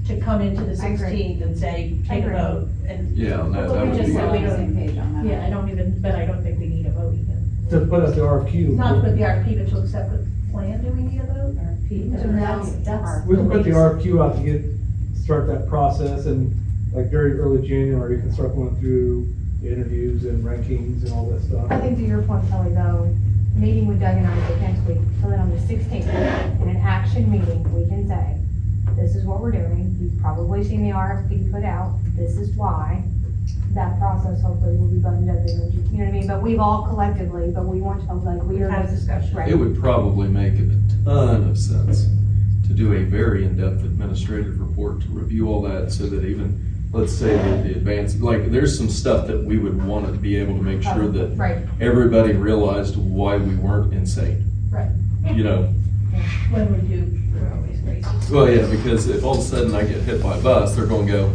to come into the I agree. 16th and say, take a I agree. vote, and. Yeah, and that But we would just be. said we on the don't- same page on that. Yeah, I don't even, but I don't think we need a vote even. To put us the RFQ. Not to put the RFP, but to accept the plan, do we need a vote? That's We can put the latest. RFQ out to start that process, and like very early January, you can start going through the interviews and rankings and all that stuff. I think to your point, Kelly, though, meeting with Doug and Isaac next week, so that on the 16th, in an action meeting, we can say, this is what we're doing, you've probably seen the RFP put out, this is why. That process hopefully will be buttoned up, and you know what I mean, but we've all collectively, but we want to, like, we are. Had a discussion. Right. It would probably make a ton of sense to do a very in-depth administrative report to review all that so that even, let's say that the advance, like, there's some stuff that we would want to be able to make sure that Right. everybody realized why we weren't insane. Right. You know, When we do, we're always crazy. well, yeah, because if all of a sudden I get hit by a bus, they're gonna go,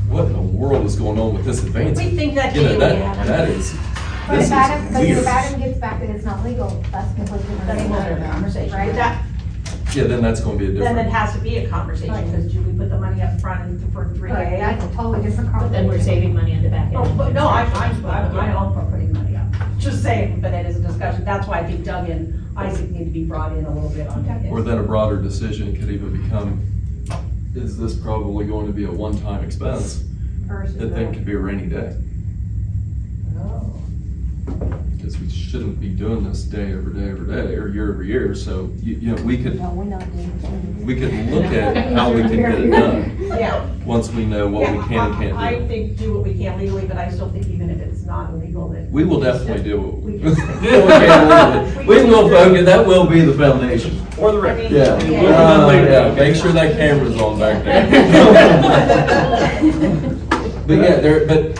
what in the world is going on with this advance? We think that You know, daily, that Adam. is, But this if Adam, is but if weird. Adam gets back that it's not legal, that's completely That's different. another conversation. Right? But that, Yeah, then that's gonna be a then it different. has to be a conversation, because do we put the money up front and for 3A? Right, that's a totally different But then we're saving money on the back end. Oh, but no, I'm all for putting money up, just saying, but it is a discussion, that's why I think Doug and Isaac need to be brought in a little bit on that. Or then a broader decision could even become, is this probably going to be a one-time expense Versus that then the- could be a rainy day? Oh. Because we shouldn't be doing this day over day over day, or year over year, so, you know, we could, No, we're not doing it. we could look at how we can get it done, Yeah. once we know what we can and I can't do. think do what we can legally, but I still think even if it's not illegal, that. We will definitely do what we We can. can- We will focus, that will be the foundation. For the record. Yeah, yeah, make sure that camera's on back there. But yeah,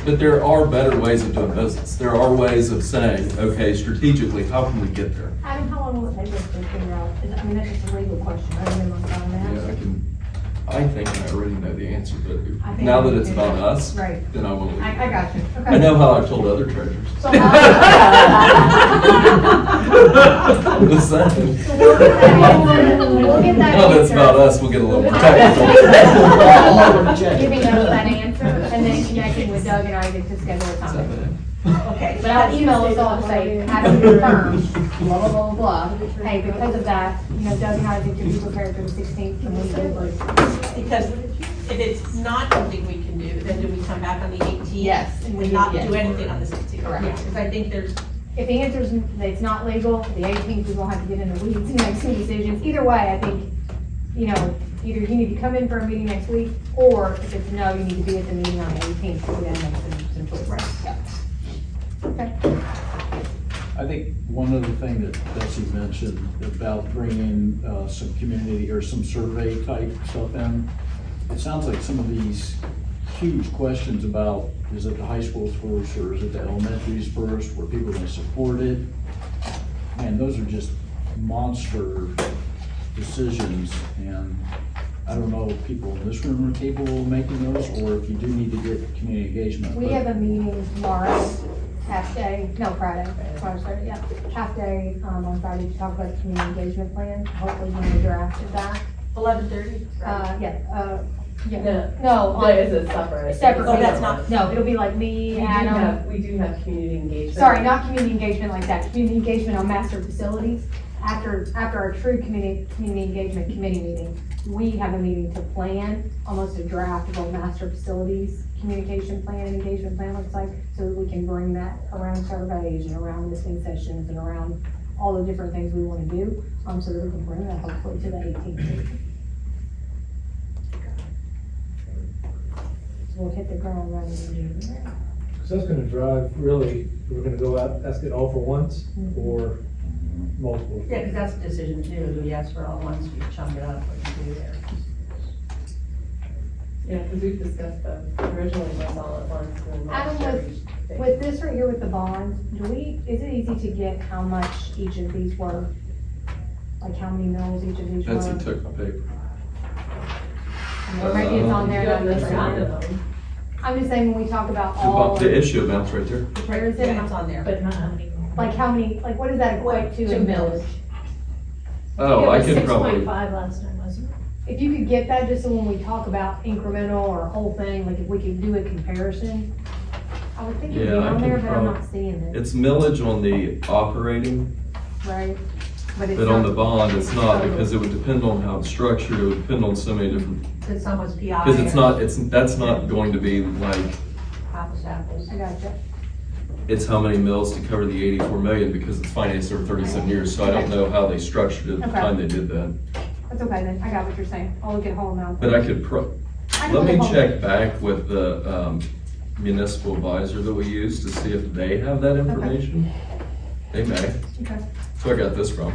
but there are better ways of doing business. There are ways of saying, okay, strategically, how can we get there? Adam, how long will it take us to figure out, I mean, that's just a legal question, I don't know, I'm Yeah, I think I already know the answer, I but think now we that it's do. about us, Right. then I will leave. I got you, okay. I know how I've told other treasurers. So I'm just saying. We'll get that Now that it's answer. about us, we'll get a little more technical. Giving us that answer, and then connecting with Doug and Isaac to schedule a time. Okay. But I'll email us all and say, having confirmed, blah, blah, blah, blah, hey, because of that, you know, Doug and I think to be prepared for the 16th, can we do Because if it's not something we can do, then do we come back on the 18th? Yes. And we not Yes. do anything on the 16th? Correct. Because I think there's, If the answer is that it's not legal, the 18th, we won't have to get into weeds and make some decisions. Either way, I think, you know, either you need to come in for a meeting next week, or if it's no, you need to be at the meeting on the 18th, so we then make some choices. Right. Yeah. Okay. I think one other thing that Betsy mentioned about bringing some community or some survey type stuff in, it sounds like some of these huge questions about, is it the high schools first or is it the elementaries first, where people can support it? And those are just monster decisions, and I don't know if people in this room are capable of making those, or if you do need to get community engagement. We but- have a meeting tomorrow, half day, no, Friday, yeah, half day, on Friday to talk about the community engagement plan. Hopefully when we drafted that. 11:30? Yeah, No. no, But is it separate? separate. Oh, that's not- No, it'll be like me, Adam. We do have community engagement. Sorry, not community engagement like that, community engagement on master facilities. After our true community engagement committee meeting, we have a meeting to plan almost a draft of what master facilities communication plan and engagement plan looks like, so that we can bring that around surveys and around listening sessions and around all the different things we wanna do, so that we can bring that hopefully to the 18th. So we'll hit the ground running in January. Because that's gonna drive, really, we're gonna go out, ask it all for once, or multiple. Yeah, because that's the decision too. Do we ask for all ones, we chunk it up, what do you do there? Yeah, because we've discussed that originally was all at once and then Adam, last year we- With this right here with the bonds, is it easy to get how much each of these were? Like how many mills each of these were? Betsy took my paper. And maybe it's on there, You and I'm haven't missing forgotten it. them, I'm just saying when we talk about all, The issue amounts right there. where is Yeah, it's it? on there. But not how many. Like how many, like what does that equate to in mills? Oh, I could probably, 6.5 last time, wasn't it? If you could get that, just so when we talk about incremental or whole thing, like if we could do a comparison, I would think it'd be Yeah, I on there, can but I'm prob- not seeing it, it's millage on the operating, right? But it's but on not- the bond, it's not, because it would depend on how it's structured, it would depend on so many different, Because some was PI. because it's not, that's not going to be like, Apples to apples. I gotcha. it's how many mills to cover the 84 million, because it's financed over 37 years, so I don't know how they structured it at the Okay. time they did that. That's okay then, I got what you're saying, I'll look at whole amount. But I could I let know me the whole- check back with the municipal advisor that we use to see if they have that information. They may. Okay. So I got this from.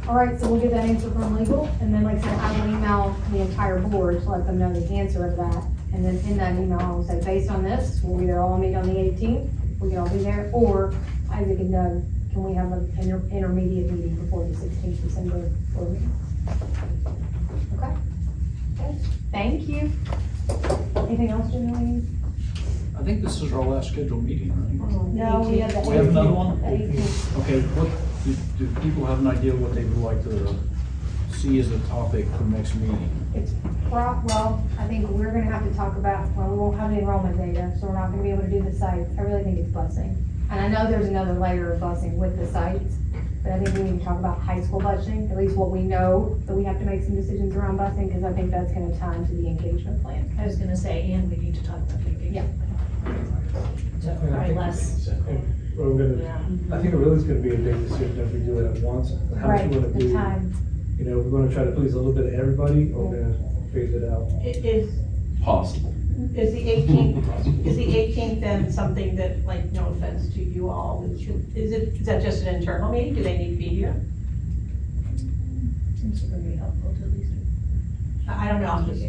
All right, so we'll get that answer from legal, and then like I said, I will email the entire board to let them know the answer of that. And then in that email, I will say, based on this, we'll either all meet on the 18th, we can all be there, or Isaac and Doug, can we have an intermediate meeting before the 16th December board meeting? Okay? Okay. Thank you. Anything else, Jim, we need? I think this is our last scheduled meeting, right? No, we have the We have 18th. another one? The 18th. Okay, do people have an idea what they would like to see as a topic for next meeting? It's, well, I think we're gonna have to talk about, well, we won't have the enrollment data, so we're not gonna be able to do the sites. I really think it's busing. And I know there's another layer of busing with the sites, but I think we need to talk about high school budgeting, at least what we know, that we have to make some decisions around busing, because I think that's gonna tie into the engagement plan. I was gonna say, and we need to talk about the engagement. So And I probably think- less. and we're gonna, I think it really is gonna be a big decision if we do it at once. How much Right, we wanna the do, time. you know, we're gonna try to please a little bit of everybody, or we're gonna phase it out. Possible. Is the 18th then something that, like, no offense to you all, is that just an internal meeting? Do they need to be here? Seems to be helpful to at least. I don't know, I'm just,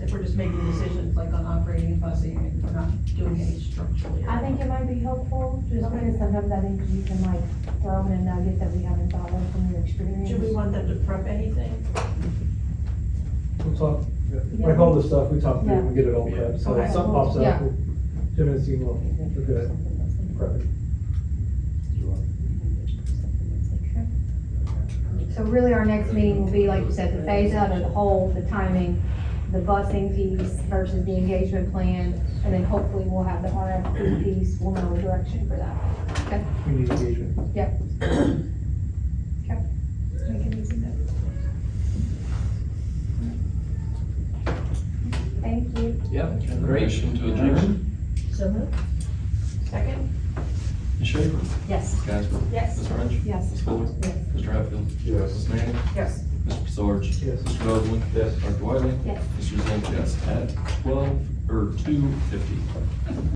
if we're just making decisions like on operating and busing, and we're not doing any structurally. I think it might be helpful, just because sometimes I think you can like throw in a nugget that we haven't thought of from your experience. Do we want them to prep anything? We'll talk, like all the stuff we talked through, we get it all prepped, so Okay. if something pops Yeah. up, Jim and Steve will look at it, prep it. So really, our next meeting will be, like you said, the phase out of the whole, the timing, the busing piece versus the engagement plan, and then hopefully we'll have the RFP piece, we'll know the direction for that. Okay? We need engagement. Yep. Okay. Make it easy then. Thank you. Yep, great. Motion to adjourn. So moved. Second? Ms. Schaefer? Yes. Ms. Casper? Yes. Ms. French? Yes. Ms. Fuller? Yes. Mr. Hatfield? Yes. Ms. Manning? Yes. Mr. Sarge? Yes. Mr. Roseman? Yes. Dr. Wiley? Yes. Mr. Zink, yes, at 2:50.